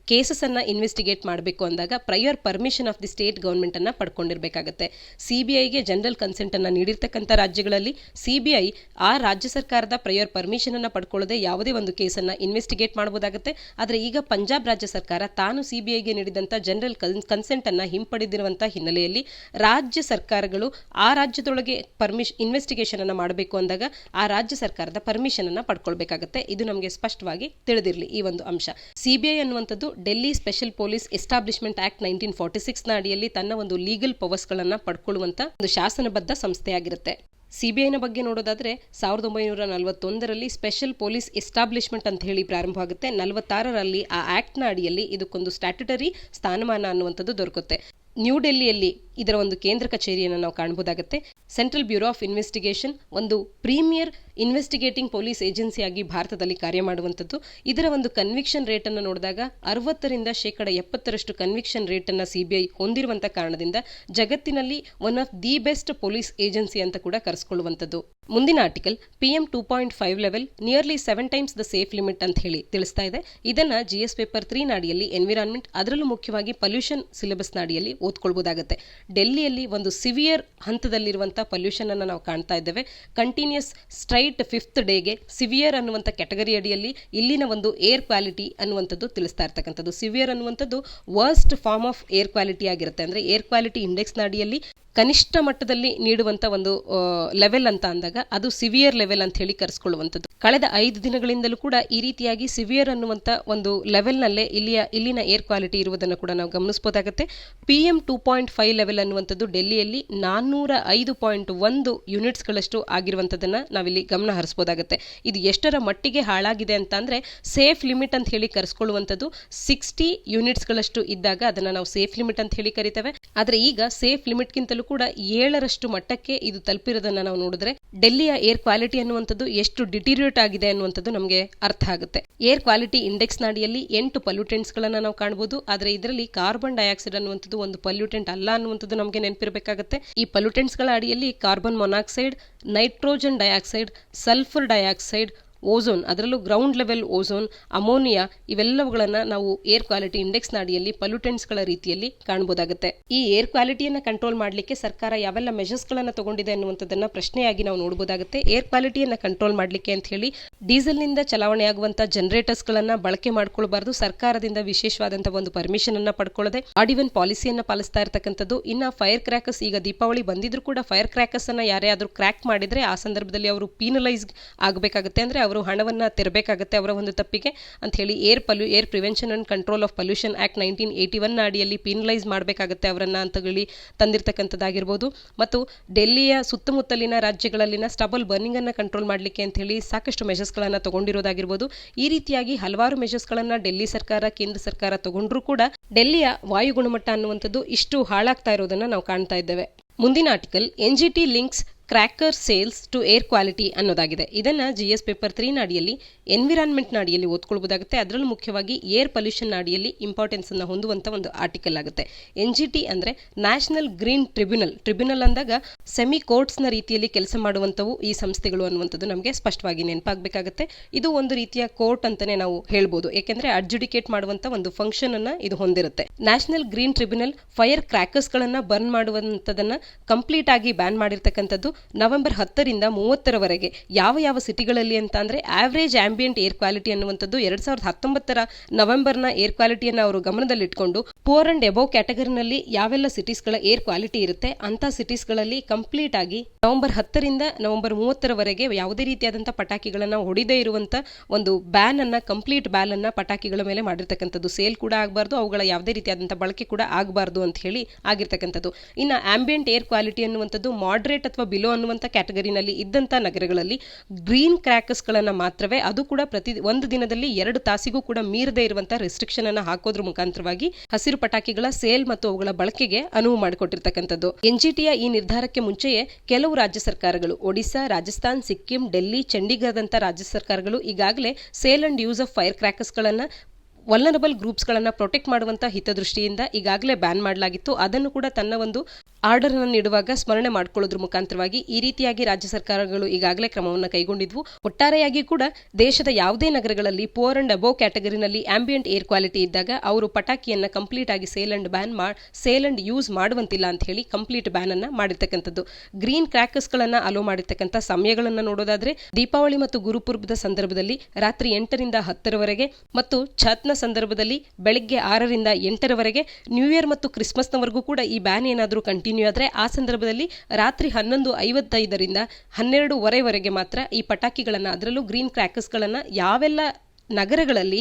ಕೇಸಸ್ ಅನ್ನ ಇನ್ವೆಸ್ಟಿಗೇಟ್ ಮಾಡಬೇಕು ಅಂದಾಗ prior permission of the state government ಅನ್ನ ಪಡ್ಕೊಂಡಿರಬೇಕಾಗುತ್ತೆ. ಸಿಬಿಐಗೆ ಜನರಲ್ ಕನ್ಸೆಂಟ್ ಅನ್ನ ನೀಡಿರ್ತಕ್ಕಂಥ ರಾಜ್ಯಗಳಲ್ಲಿ ಸಿಬಿಐ ಆ ರಾಜ್ಯ ಸರ್ಕಾರದ ಪ್ರಯರ್ ಪರ್ಮಿಷನ್ ಅನ್ನ ಪಡ್ಕೊಳ್ಳದೆ ಯಾವುದೇ ಒಂದು ಕೇಸನ್ನ ಇನ್ವೆಸ್ಟಿಗೇಟ್ ಮಾಡಬಹುದಾಗುತ್ತೆ. ಆದರೆ ಈಗ ಪಂಜಾಬ್ ರಾಜ್ಯ ಸರ್ಕಾರ ತಾನು ಸಿಬಿಐಗೆ ನೀಡಿದಂತ ಜನರಲ್ ಕನ್ಸೆಂಟ್ ಅನ್ನ ಹಿಂಪಡೆದಿರುವಂತಹ ಹಿನ್ನೆಲೆಯಲ್ಲಿ ರಾಜ್ಯ ಸರ್ಕಾರಗಳು ಆ ರಾಜ್ಯದೊಳಗೆ ಇನ್ವೆಸ್ಟಿಗೇಷನ್ ಅನ್ನ ಮಾಡಬೇಕು ಅಂದಾಗ ಆ ರಾಜ್ಯ ಸರ್ಕಾರದ ಪರ್ಮಿಷನ್ ಅನ್ನ ಪಡ್ಕೊಳ್ಬೇಕಾಗುತ್ತೆ. ಇದು ನಮಗೆ ಸ್ಪಷ್ಟವಾಗಿ ತಿಳಿದಿರಲಿ ಈ ಒಂದು ಅಂಶ. ಸಿಬಿಐ ಅನ್ನುವಂಥದ್ದು Delhi special police establishment act 1946 ನ ಅಡಿಯಲ್ಲಿ ತನ್ನ ಒಂದು ಲೀಗಲ್ ಪವರ್ಸ್ ಗಳನ್ನ ಪಡ್ಕೊಳ್ಳುವಂತ ಒಂದು ಶಾಸನಬದ್ಧ ಸಂಸ್ಥೆಯಾಗಿರುತ್ತೆ. ಸಿಬಿಐನ ಬಗ್ಗೆ ನೋಡೋದಾದ್ರೆ 1941ರಲ್ಲಿ ಸ್ಪೆಷಲ್ ಪೊಲೀಸ್ ಎಸ್ಟಾಬ್ಲಿಷ್ಮೆಂಟ್ ಅಂತ ಹೇಳಿ ಪ್ರಾರಂಭವಾಗುತ್ತೆ. 46ರಲ್ಲಿ ಆ ಆಕ್ಟ್ ನ ಅಡಿಯಲ್ಲಿ ಇದಕ್ಕೊಂದು ಸ್ಟ್ಯಾಟ್ಯುಟರಿ ಸ್ಥಾನಮಾನ ಅನ್ನುವಂಥದ್ದು ದೊರಕುತ್ತೆ. ನ್ಯೂ ಡೆಲ್ಲಿಯಲ್ಲಿ ಇದರ ಒಂದು ಕೇಂದ್ರ ಕಚೇರಿಯನ್ನು ನಾವು ಕಾಣಬಹುದಾಗುತ್ತೆ. ಸೆಂಟ್ರಲ್ ಬ್ಯೂರೋ ಆಫ್ ಇನ್ವೆಸ್ಟಿಗೇಷನ್ ಒಂದು ಪ್ರೀಮಿಯರ್ ಇನ್ವೆಸ್ಟಿಗೇಟಿಂಗ್ ಪೊಲೀಸ್ ಏಜೆನ್ಸಿಯಾಗಿ ಭಾರತದಲ್ಲಿ ಕಾರ್ಯ ಮಾಡುವಂಥದ್ದು. ಇದರ ಒಂದು ಕನ್ವಿಕ್ಷನ್ ರೇಟ್ ಅನ್ನು ನೋಡಿದಾಗ 60ರಿಂದ 70% ಕನ್ವಿಕ್ಷನ್ ರೇಟ್ ಅನ್ನ ಸಿಬಿಐ ಹೊಂದಿರುವಂತ ಕಾರಣದಿಂದ ಜಗತ್ತಿನಲ್ಲಿ one of the best police agency ಅಂತ ಕೂಡ ಕರೆಸಿಕೊಳ್ಳುವಂಥದ್ದು. ಮುಂದಿನ article PM 2.5 level nearly 7 times the safe limit ಅಂತ ಹೇಳಿ ತಿಳಿಸ್ತಾ ಇದೆ. ಇದನ್ನ GS ಪೇಪರ್ 3 ನಾಡಿಯಲ್ಲಿ ಎನ್ವಿರಾನ್ಮೆಂಟ್, ಅದರಲ್ಲೂ ಮುಖ್ಯವಾಗಿ ಪೊಲ್ಯೂಷನ್ ಸಿಲೆಬಸ್ ನಾಡಿಯಲ್ಲಿ ಓದ್ಕೊಳ್ಬಹುದಾಗುತ್ತೆ. ಡೆಲ್ಲಿಯಲ್ಲಿ ಒಂದು ಸಿವಿಯರ್ ಹಂತದಲ್ಲಿರುವಂತಹ ಪೊಲ್ಯೂಷನ್ ಅನ್ನು ನಾವು ಕಾಣ್ತಾ ಇದ್ದೇವೆ. ಕಂಟಿನ್ಯೂಸ್ ಸ್ಟ್ರೈಟ್ 5th ಡೇಗೆ ಸಿವಿಯರ್ ಅನ್ನುವಂಥ ಕ್ಯಾಟಗರಿ ಅಡಿಯಲ್ಲಿ ಇಲ್ಲಿನ ಒಂದು ಏರ್ ಕ್ವಾಲಿಟಿ ಅನ್ನುವಂಥದ್ದು ತಿಳಿಸ್ತಾ ಇರ್ತಕ್ಕಂಥದ್ದು. ಸಿವಿಯರ್ ಅನ್ನುವಂಥದ್ದು worst form of air quality ಆಗಿರುತ್ತೆ. ಅಂದ್ರೆ ಏರ್ ಕ್ವಾಲಿಟಿ ಇಂಡೆಕ್ಸ್ ನಾಡಿಯಲ್ಲಿ ಕನಿಷ್ಠ ಮಟ್ಟದಲ್ಲಿ ನೀಡುವಂತ ಒಂದು ಲೆವೆಲ್ ಅಂತ ಅಂದಾಗ ಅದು ಸಿವಿಯರ್ ಲೆವೆಲ್ ಅಂತ ಹೇಳಿ ಕರೆಸಿಕೊಳ್ಳುವಂಥದ್ದು. ಕಳೆದ 5 ದಿನಗಳಿಂದಲೂ ಕೂಡ ಈ ರೀತಿಯಾಗಿ ಸಿವಿಯರ್ ಅನ್ನುವಂತ ಒಂದು ಲೆವೆಲ್ನಲ್ಲೇ ಇಲ್ಲಿನ ಏರ್ ಕ್ವಾಲಿಟಿ ಇರುವುದನ್ನು ಕೂಡ ನಾವು ಗಮನಿಸಬಹುದಾಗುತ್ತೆ. PM 2.5 ಲೆವೆಲ್ ಅನ್ನುವಂಥದ್ದು ಡೆಲ್ಲಿಯಲ್ಲಿ 405.1 ಯೂನಿಟ್ಸ್ಗಳಷ್ಟು ಆಗಿರುವಂಥದ್ದನ್ನ ನಾವಿಲ್ಲಿ ಗಮನ ಹರಿಸಬಹುದಾಗುತ್ತೆ. ಇದು ಎಷ್ಟರ ಮಟ್ಟಿಗೆ ಹಾಳಾಗಿದೆ ಅಂತ ಅಂದ್ರೆ ಸೇಫ್ ಲಿಮಿಟ್ ಅಂತ ಹೇಳಿ ಕರೆಸಿಕೊಳ್ಳುವಂಥದ್ದು 60 ಯೂನಿಟ್ಸ್ಗಳಷ್ಟು ಇದ್ದಾಗ ಅದನ್ನ ನಾವು ಸೇಫ್ ಲಿಮಿಟ್ ಅಂತ ಹೇಳಿ ಕರಿತೇವೆ. ಆದ್ರೆ ಈಗ ಸೇಫ್ ಲಿಮಿಟ್ಗಿಂತಲೂ ಕೂಡ 7ರಷ್ಟು ಮಟ್ಟಕ್ಕೆ ಇದು ತಲುಪಿರೋದನ್ನ ನಾವು ನೋಡಿದ್ರೆ ಡೆಲ್ಲಿಯ ಏರ್ ಕ್ವಾಲಿಟಿ ಅನ್ನುವಂಥದ್ದು ಎಷ್ಟು ಡಿಟೀರಿಯೇಟ್ ಆಗಿದೆ ಅನ್ನುವಂಥದ್ದು ನಮಗೆ ಅರ್ಥ ಆಗುತ್ತೆ. ಏರ್ ಕ್ವಾಲಿಟಿ ಇಂಡೆಕ್ಸ್ ನಾಡಿಯಲ್ಲಿ 8 ಪೊಲ್ಯೂಟೆಂಟ್ಸ್ ಗಳನ್ನ ನಾವು ಕಾಣಬಹುದು. ಆದ್ರೆ ಇದರಲ್ಲಿ ಕಾರ್ಬನ್ ಡೈಆಕ್ಸೈಡ್ ಅನ್ನುವಂಥದ್ದು ಒಂದು ಪೊಲ್ಯೂಟೆಂಟ್ ಅಲ್ಲ ಅನ್ನುವಂಥದ್ದು ನಮಗೆ ನೆನಪಿರಬೇಕಾಗುತ್ತೆ. ಈ ಪೊಲ್ಯೂಟೆಂಟ್ಸ್ ಗಳ ಅಡಿಯಲ್ಲಿ carbon monoxide, nitrogen dioxide, sulphur dioxide, ozone, ಅದರಲ್ಲೂ ಗ್ರೌಂಡ್ ಲೆವೆಲ್ ಓಝೋನ್, ಅಮೋನಿಯಾ ಇವೆಲ್ಲವುಗಳನ್ನ ನಾವು ಏರ್ ಕ್ವಾಲಿಟಿ ಇಂಡೆಕ್ಸ್ ನಾಡಿಯಲ್ಲಿ ಪೊಲ್ಯೂಟೆಂಟ್ಸ್ ಗಳ ರೀತಿಯಲ್ಲಿ ಕಾಣಬಹುದಾಗುತ್ತೆ. ಈ ಏರ್ ಕ್ವಾಲಿಟಿಯನ್ನ ಕಂಟ್ರೋಲ್ ಮಾಡಲಿಕ್ಕೆ ಸರ್ಕಾರ ಯಾವೆಲ್ಲ ಮೆಷರ್ಸ್ ಗಳನ್ನ ತಗೊಂಡಿದೆ ಅನ್ನುವಂಥದ್ದನ್ನ ಪ್ರಶ್ನೆಯಾಗಿ ನಾವು ನೋಡಬಹುದಾಗುತ್ತೆ. ಏರ್ ಕ್ವಾಲಿಟಿಯನ್ನ ಕಂಟ್ರೋಲ್ ಮಾಡಲಿಕ್ಕೆ ಅಂತ ಹೇಳಿ ಡೀಸೆಲ್ ನಿಂದ ಚಲಾವಣೆಯಾಗುವಂತಹ ಜನರೇಟರ್ಸ್ ಗಳನ್ನ ಬಳಕೆ ಮಾಡ್ಕೊಳ್ಬಾರ್ದು. ಸರ್ಕಾರದಿಂದ ವಿಶೇಷವಾದಂತಹ ಒಂದು ಪರ್ಮಿಷನ್ ಅನ್ನ ಪಡ್ಕೊಳ್ಳದೆ ಆಡಿವನ್ ಪಾಲಿಸಿಯನ್ನ ಪಾಲಿಸ್ತಾ ಇರತಕ್ಕಂಥದ್ದು. ಇನ್ನ ಫೈರ್ ಕ್ರ್ಯಾಕರ್ಸ್, ಈಗ ದೀಪಾವಳಿ ಬಂದಿದ್ರು ಕೂಡ ಫೈರ್ ಕ್ರ್ಯಾಕರ್ಸ್ ಅನ್ನ ಯಾರೇ ಆದ್ರೂ ಕ್ರ್ಯಾಕ್ ಮಾಡಿದ್ರೆ ಆ ಸಂದರ್ಭದಲ್ಲಿ ಅವರು ಪೀನಲೈಸ್ ಆಗಬೇಕಾಗುತ್ತೆ. ಅಂದ್ರೆ ಅವರು ಹಣವನ್ನ ತೆರಬೇಕಾಗುತ್ತೆ ಅವರ ಒಂದು ತಪ್ಪಿಗೆ ಅಂತ ಹೇಳಿ air prevention and control of pollution act 1981 ನ ಅಡಿಯಲ್ಲಿ ಪೀನಲೈಸ್ ಮಾಡಬೇಕಾಗುತ್ತೆ ಅವರನ್ನ ಅಂತ ಹೇಳಿ ತಂದಿರತಕ್ಕಂಥದ್ದಾಗಿರ್ಬೋದು. ಮತ್ತು ಡೆಲ್ಲಿಯ ಸುತ್ತಮುತ್ತಲಿನ ರಾಜ್ಯಗಳಲ್ಲಿನ ಸ್ಟಬಲ್ ಬರ್ನಿಂಗ್ ಅನ್ನ ಕಂಟ್ರೋಲ್ ಮಾಡಲಿಕ್ಕೆ ಅಂತ ಹೇಳಿ ಸಾಕಷ್ಟು ಮೆಷರ್ಸ್ ಗಳನ್ನ ತಗೊಂಡಿರೋದಾಗಿರ್ಬೋದು. ಈ ರೀತಿಯಾಗಿ ಹಲವಾರು ಮೆಷರ್ಸ್ ಗಳನ್ನ ಡೆಲ್ಲಿ ಸರ್ಕಾರ, ಕೇಂದ್ರ ಸರ್ಕಾರ ತಗೊಂಡ್ರೂ ಕೂಡ ಡೆಲ್ಲಿಯ ವಾಯು ಗುಣಮಟ್ಟ ಅನ್ನುವಂಥದ್ದು ಇಷ್ಟು ಹಾಳಾಗ್ತಾ ಇರೋದನ್ನ ನಾವು ಕಾಣ್ತಾ ಇದ್ದೇವೆ. ಮುಂದಿನ article NGT links cracker sales to air quality ಅನ್ನೋದಾಗಿದೆ. ಇದನ್ನ GS ಪೇಪರ್ 3 ನಾಡಿಯಲ್ಲಿ ಎನ್ವಿರಾನ್ಮೆಂಟ್ ನಾಡಿಯಲ್ಲಿ ಓದ್ಕೊಳ್ಬಹುದಾಗುತ್ತೆ. ಅದರಲ್ಲೂ ಮುಖ್ಯವಾಗಿ ಏರ್ ಪೊಲ್ಯೂಷನ್ ನಾಡಿಯಲ್ಲಿ ಇಂಪಾರ್ಟೆನ್ಸ್ ಅನ್ನು ಹೊಂದುವಂತ ಒಂದು ಆರ್ಟಿಕಲ್ ಆಗುತ್ತೆ. NGT ಅಂದ್ರೆ ನ್ಯಾಷನಲ್ ಗ್ರೀನ್ ಟ್ರಿಬ್ಯುನಲ್ ಅಂದಾಗ ಸೆಮಿ ಕೋರ್ಟ್ಸ್ ನ ರೀತಿಯಲ್ಲಿ ಕೆಲಸ ಮಾಡುವಂತವು ಈ ಸಂಸ್ಥೆಗಳು ಅನ್ನುವಂಥದ್ದು ನಮಗೆ ಸ್ಪಷ್ಟವಾಗಿ ನೆನಪಾಗಬೇಕಾಗುತ್ತೆ. ಇದು ಒಂದು ರೀತಿಯ ಕೋರ್ಟ್ ಅಂತಾನೆ ನಾವು ಹೇಳ್ಬೋದು. ಯಾಕೆಂದ್ರೆ ಅಡ್ಜುಡಿಕೇಟ್ ಮಾಡುವಂತ ಒಂದು ಫಂಕ್ಷನ್ ಅನ್ನ ಇದು ಹೊಂದಿರುತ್ತೆ. National green tribunal fire crackers ಗಳನ್ನ ಬರ್ನ್ ಮಾಡುವಂತದನ್ನ ಕಂಪ್ಲೀಟ್ ಆಗಿ ಬ್ಯಾನ್ ಮಾಡಿರ್ತಕ್ಕಂಥದ್ದು. ನವೆಂಬರ್ 10ರಿಂದ 30ರವರೆಗೆ ಯಾವ ಸಿಟಿಗಳಲ್ಲಿ ಅಂತ ಅಂದರೆ ಆವ್ರೇಜ್ ಆಂಬಿಯಂಟ್ ಏರ್ ಕ್ವಾಲಿಟಿ ಅನ್ನುವಂಥದ್ದು 2019ರ ನವೆಂಬರ್ನ ಏರ್ ಕ್ವಾಲಿಟಿಯನ್ನು ಅವರು ಗಮನದಲ್ಲಿಟ್ಕೊಂಡು ಪುವರ್ ಅಂಡ್ ಎಬೋವ್ ಕ್ಯಾಟಗರಿನಲ್ಲಿ ಯಾವೆಲ್ಲ ಸಿಟೀಸ್ಗಳ ಏರ್ ಕ್ವಾಲಿಟಿ ಇರುತ್ತೆ ಅಂತ ಸಿಟೀಸ್ಗಳಲ್ಲಿ ಕಂಪ್ಲೀಟ್ ಆಗಿ ನವೆಂಬರ್ 10ರಿಂದ ನವೆಂಬರ್ 30ರವರೆಗೆ ಯಾವುದೇ ರೀತಿಯಾದಂಥ ಪಟಾಕಿಗಳನ್ನು ಹೊಡಿದೇ ಇರುವಂಥ ಒಂದು ಕಂಪ್ಲೀಟ್ ಬ್ಯಾನ್ ಅನ್ನ ಪಟಾಕಿಗಳ ಮೇಲೆ ಮಾಡಿರ್ತಕ್ಕಂಥದ್ದು. ಸೇಲ್ ಕೂಡ ಆಗಬಾರ್ದು, ಅವುಗಳ ಯಾವುದೇ ರೀತಿಯಾದಂಥ ಬಳಕೆ ಕೂಡ ಆಗಬಾರ್ದು ಅಂತ ಹೇಳಿ ಆಗಿರ್ತಕ್ಕಂಥದ್ದು. ಇನ್ನು ಆಂಬಿಯಂಟ್ ಏರ್ ಕ್ವಾಲಿಟಿ ಅನ್ನುವಂಥದ್ದು ಮಾಡ್ರೇಟ್ ಅಥವಾ ಬಿಲೋ ಅನ್ನುವಂಥ ಕ್ಯಾಟಗರಿನಲ್ಲಿ ಇದ್ದಂಥ ನಗರಗಳಲ್ಲಿ ಗ್ರೀನ್ ಕ್ರ್ಯಾಕರ್ಸ್ಗಳನ್ನು ಮಾತ್ರವೇ, ಅದು ಕೂಡ ಒಂದು ದಿನದಲ್ಲಿ 2 ತಾಸಿಗೂ ಕೂಡ ಮೀರದೇ ಇರುವಂಥ ರೆಸ್ಟ್ರಿಕ್ಷನ್ ಅನ್ನು ಹಾಕೋದ್ರ ಮುಖಾಂತರವಾಗಿ ಹಸಿರು ಪಟಾಕಿಗಳ ಸೇಲ್ ಮತ್ತು ಅವುಗಳ ಬಳಕೆಗೆ ಅನುವು ಮಾಡಿಕೊಟ್ಟಿರ್ತಕ್ಕಂಥದ್ದು. ಎನ್ಜಿಟಿಯ ಈ ನಿರ್ಧಾರಕ್ಕೆ ಮುಂಚೆಯೇ ಕೆಲವು ರಾಜ್ಯ ಸರ್ಕಾರಗಳು, ಒಡಿಶಾ, ರಾಜಸ್ಥಾನ್, ಸಿಕ್ಕಿಂ, ಡೆಲ್ಲಿ, ಚಂಡೀಗಢದಂಥ ರಾಜ್ಯ ಸರ್ಕಾರಗಳು ಈಗಾಗಲೇ sale and use of fire ಕ್ರ್ಯಾಕರ್ಸ್ಗಳನ್ನು ವಲ್ನರಬಲ್ ಗ್ರೂಪ್ಸ್ಗಳನ್ನು ಪ್ರೊಟೆಕ್ಟ್ ಮಾಡುವಂಥ ಹಿತದೃಷ್ಟಿಯಿಂದ ಈಗಾಗಲೇ ಬ್ಯಾನ್ ಮಾಡಲಾಗಿತ್ತು. ಅದನ್ನು ಕೂಡ ತನ್ನ ಒಂದು ಆರ್ಡರ್ ಅನ್ನು ನೀಡುವಾಗ ಸ್ಮರಣೆ ಮಾಡಿಕೊಳ್ಳೋದ್ರ ಮುಖಾಂತರವಾಗಿ ಈ ರೀತಿಯಾಗಿ ರಾಜ್ಯ ಸರ್ಕಾರಗಳು ಈಗಾಗಲೇ ಕ್ರಮವನ್ನು ಕೈಗೊಂಡಿದ್ವು. ಒಟ್ಟಾರೆಯಾಗಿ ಕೂಡ ದೇಶದ ಯಾವುದೇ ನಗರಗಳಲ್ಲಿ ಪುವರ್ ಅಂಡ್ ಅಬೋವ್ ಕ್ಯಾಟಗರಿನಲ್ಲಿ ಆಂಬಿಯಂಟ್ ಏರ್ ಕ್ವಾಲಿಟಿ ಇದ್ದಾಗ ಅವರು ಪಟಾಕಿಯನ್ನು ಕಂಪ್ಲೀಟ್ ಆಗಿ ಸೇಲ್ ಅಂಡ್ ಯೂಸ್ ಮಾಡುವಂತಿಲ್ಲ ಅಂತ ಹೇಳಿ ಕಂಪ್ಲೀಟ್ ಬ್ಯಾನ್ ಅನ್ನ ಮಾಡಿರ್ತಕ್ಕಂಥದ್ದು. ಗ್ರೀನ್ ಕ್ರ್ಯಾಕರ್ಸ್ಗಳನ್ನು ಅಲೋ ಮಾಡಿರ್ತಕ್ಕಂಥ ಸಮಯಗಳನ್ನು ನೋಡೋದಾದ್ರೆ ದೀಪಾವಳಿ ಮತ್ತು ಗುರುಪುರ್ಬದ ಸಂದರ್ಭದಲ್ಲಿ ರಾತ್ರಿ 8ರಿಂದ 10ರವರೆಗೆ ಮತ್ತು ಛತ್ನ ಸಂದರ್ಭದಲ್ಲಿ ಬೆಳಗ್ಗೆ 6ರಿಂದ 8ರವರೆಗೆ, ನ್ಯೂ ಇಯರ್ ಮತ್ತು ಕ್ರಿಸ್ಮಸ್ನವರೆಗೂ ಕೂಡ ಈ ಬ್ಯಾನ್ ಏನಾದರೂ ಕಂಟಿನ್ಯೂ ಆದರೆ ಆ ಸಂದರ್ಭದಲ್ಲಿ ರಾತ್ರಿ 11:55ರಿಂದ 12:15ವರೆಗೆ ಮಾತ್ರ ಈ ಪಟಾಕಿಗಳನ್ನು, ಅದರಲ್ಲೂ ಗ್ರೀನ್ ಕ್ರ್ಯಾಕರ್ಸ್ಗಳನ್ನು ಯಾವೆಲ್ಲ ನಗರಗಳಲ್ಲಿ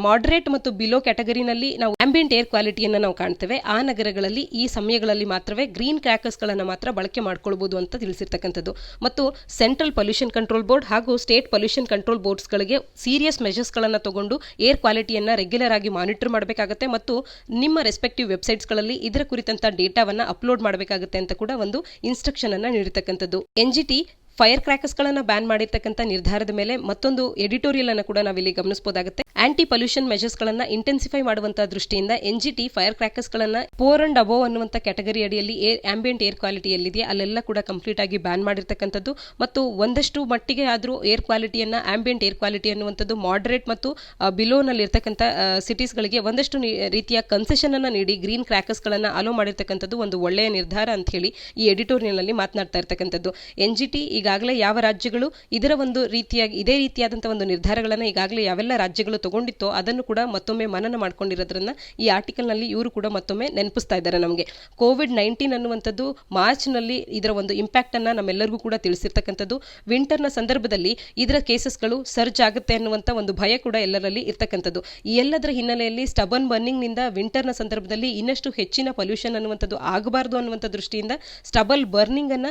ಮಾಡರೇಟ್ ಮತ್ತು ಬಿಲೋ ಕ್ಯಾಟಗರಿನಲ್ಲಿ ನಾವು ಆಂಬಿಯಂಟ್ ಏರ್ ಕ್ವಾಲಿಟಿಯನ್ನು ನಾವು ಕಾಣ್ತೇವೆ ಆ ನಗರಗಳಲ್ಲಿ ಈ ಸಮಯಗಳಲ್ಲಿ ಮಾತ್ರವೇ ಗ್ರೀನ್ ಕ್ರ್ಯಾಕರ್ಸ್ಗಳನ್ನು ಮಾತ್ರ ಬಳಕೆ ಮಾಡ್ಕೊಳ್ಬಹುದು ಅಂತ ತಿಳಿಸಿರ್ತಕ್ಕಂಥದ್ದು. ಮತ್ತು ಸೆಂಟ್ರಲ್ ಪೊಲ್ಯೂಷನ್ ಕಂಟ್ರೋಲ್ ಬೋರ್ಡ್ ಹಾಗೂ ಸ್ಟೇಟ್ ಪೊಲ್ಯೂಷನ್ ಕಂಟ್ರೋಲ್ ಬೋರ್ಡ್ಸ್ಗಳಿಗೆ ಸೀರಿಯಸ್ ಮೆಷರ್ಸ್ಗಳನ್ನು ತಗೊಂಡು ಏರ್ ಕ್ವಾಲಿಟಿಯನ್ನು ರೆಗ್ಯುಲರ್ ಆಗಿ ಮಾನಿಟರ್ ಮಾಡಬೇಕಾಗುತ್ತೆ ಮತ್ತು ನಿಮ್ಮ ರೆಸ್ಪೆಕ್ಟಿವ್ ವೆಬ್ಸೈಟ್ಸ್ಗಳಲ್ಲಿ ಇದರ ಕುರಿತಂತ ಡೇಟಾವನ್ನು ಅಪ್ಲೋಡ್ ಮಾಡಬೇಕಾಗುತ್ತೆ ಅಂತ ಕೂಡ ಒಂದು ಇನ್ಸ್ಟ್ರಕ್ಷನ್ ಅನ್ನು ನೀಡಿರ್ತಕ್ಕಂಥದ್ದು. ಎನ್ಜಿಟಿ ಫೈರ್ ಕ್ರ್ಯಾಕರ್ಸ್ಗಳನ್ನು ಬ್ಯಾನ್ ಮಾಡಿರ್ತಕ್ಕಂಥ ನಿರ್ಧಾರದ ಮೇಲೆ ಮತ್ತೊಂದು ಎಡಿಟೋರಿಯಲ್ ಅನ್ನು ಕೂಡ ನಾವಿಲ್ಲಿ ಗಮನಿಸಬಹುದಾಗುತ್ತೆ. ಆಂಟಿ ಪೊಲ್ಯೂಷನ್ ಮೆಷರ್ಸ್ಗಳನ್ನು ಇಂಟೆನ್ಸಿಫೈ ಮಾಡುವಂತಹ ದೃಷ್ಟಿಯಿಂದ ಎನ್ಜಿಟಿ ಫೈರ್ ಕ್ರ್ಯಾಕರ್ಸ್ಗಳನ್ನು ಪುವರ್ ಅಂಡ್ ಅಬೋವ್ ಅನ್ನುವಂಥ ಕ್ಯಾಟಗರಿ ಅಡಿಯಲ್ಲಿ ಆಂಬಿಯಂಟ್ ಏರ್ ಕ್ವಾಲಿಟಿ ಎಲ್ಲಿದೆಯಾ ಅಲ್ಲೆಲ್ಲ ಕೂಡ ಕಂಪ್ಲೀಟ್ ಆಗಿ ಬ್ಯಾನ್ ಮಾಡಿರ್ತಕ್ಕಂಥದ್ದು. ಮತ್ತು ಒಂದಷ್ಟು ಮಟ್ಟಿಗೆ ಆದರೂ ಆಂಬಿಯಂಟ್ ಏರ್ ಕ್ವಾಲಿಟಿ ಅನ್ನುವಂಥದ್ದು ಮಾಡರೇಟ್ ಮತ್ತು ಬಿಲೋನಲ್ಲಿ ಇರ್ತಕ್ಕಂಥ ಸಿಟೀಸ್ಗಳಿಗೆ ಒಂದಷ್ಟು ರೀತಿಯ ಕನ್ಸೆಷನ್ ಅನ್ನು ನೀಡಿ ಗ್ರೀನ್ ಕ್ರ್ಯಾಕರ್ಸ್ಗಳನ್ನು ಅಲೋ ಮಾಡಿರ್ತಕ್ಕಂಥದ್ದು ಒಂದು ಒಳ್ಳೆಯ ನಿರ್ಧಾರ ಅಂತ ಹೇಳಿ ಈ ಎಡಿಟೋರಿಯಲ್ ನಲ್ಲಿ ಮಾತನಾಡ್ತಾ ಇರ್ತಕ್ಕಂಥದ್ದು. ಎನ್ಜಿಟಿ ಈಗಾಗಲೇ ಯಾವ ರಾಜ್ಯಗಳು ಇದರ ಒಂದು ಇದೇ ರೀತಿಯಾದಂತಹ ಒಂದು ನಿರ್ಧಾರಗಳನ್ನು ಈಗಾಗಲೇ ಯಾವೆಲ್ಲ ರಾಜ್ಯಗಳು ತಗೊಂಡಿತ್ತೋ ಅದನ್ನು ಕೂಡ ಮತ್ತೊಮ್ಮೆ ಮನನ ಮಾಡ್ಕೊಂಡಿರೋದ್ರನ್ನ ಈ ಆರ್ಟಿಕಲ್ ನಲ್ಲಿ ಇವರು ಕೂಡ ಮತ್ತೊಮ್ಮೆ ನೆನಪಿಸ್ತಾ ಇದ್ದಾರೆ ನಮಗೆ. ಕೋವಿಡ್-19 ಅನ್ನುವಂಥದ್ದು ಮಾರ್ಚ್ನಲ್ಲಿ ಇದರ ಒಂದು ಇಂಪ್ಯಾಕ್ಟ್ ಅನ್ನ ನಮ್ಮೆಲ್ಲರಿಗೂ ಕೂಡ ತಿಳಿಸಿರ್ತಕ್ಕಂಥದ್ದು. ವಿಂಟರ್ನ ಸಂದರ್ಭದಲ್ಲಿ ಇದರ ಕೇಸಸ್ಗಳು ಸರ್ಜ್ ಆಗುತ್ತೆ ಅನ್ನುವಂಥ ಒಂದು ಭಯ ಕೂಡ ಎಲ್ಲರಲ್ಲಿ ಇರ್ತಕ್ಕಂಥದ್ದು. ಈ ಎಲ್ಲದರ ಹಿನ್ನೆಲೆಯಲ್ಲಿ ಸ್ಟಬನ್ ಬರ್ನಿಂಗ್ ನಿಂದ ವಿಂಟರ್ನ ಸಂದರ್ಭದಲ್ಲಿ ಇನ್ನಷ್ಟು ಹೆಚ್ಚಿನ ಪೊಲ್ಯೂಷನ್ ಅನ್ನುವಂಥದ್ದು ಆಗಬಾರದು ಅನ್ನುವಂಥ ದೃಷ್ಟಿಯಿಂದ ಸ್ಟಬಲ್ ಬರ್ನಿಂಗ್ ಅನ್ನ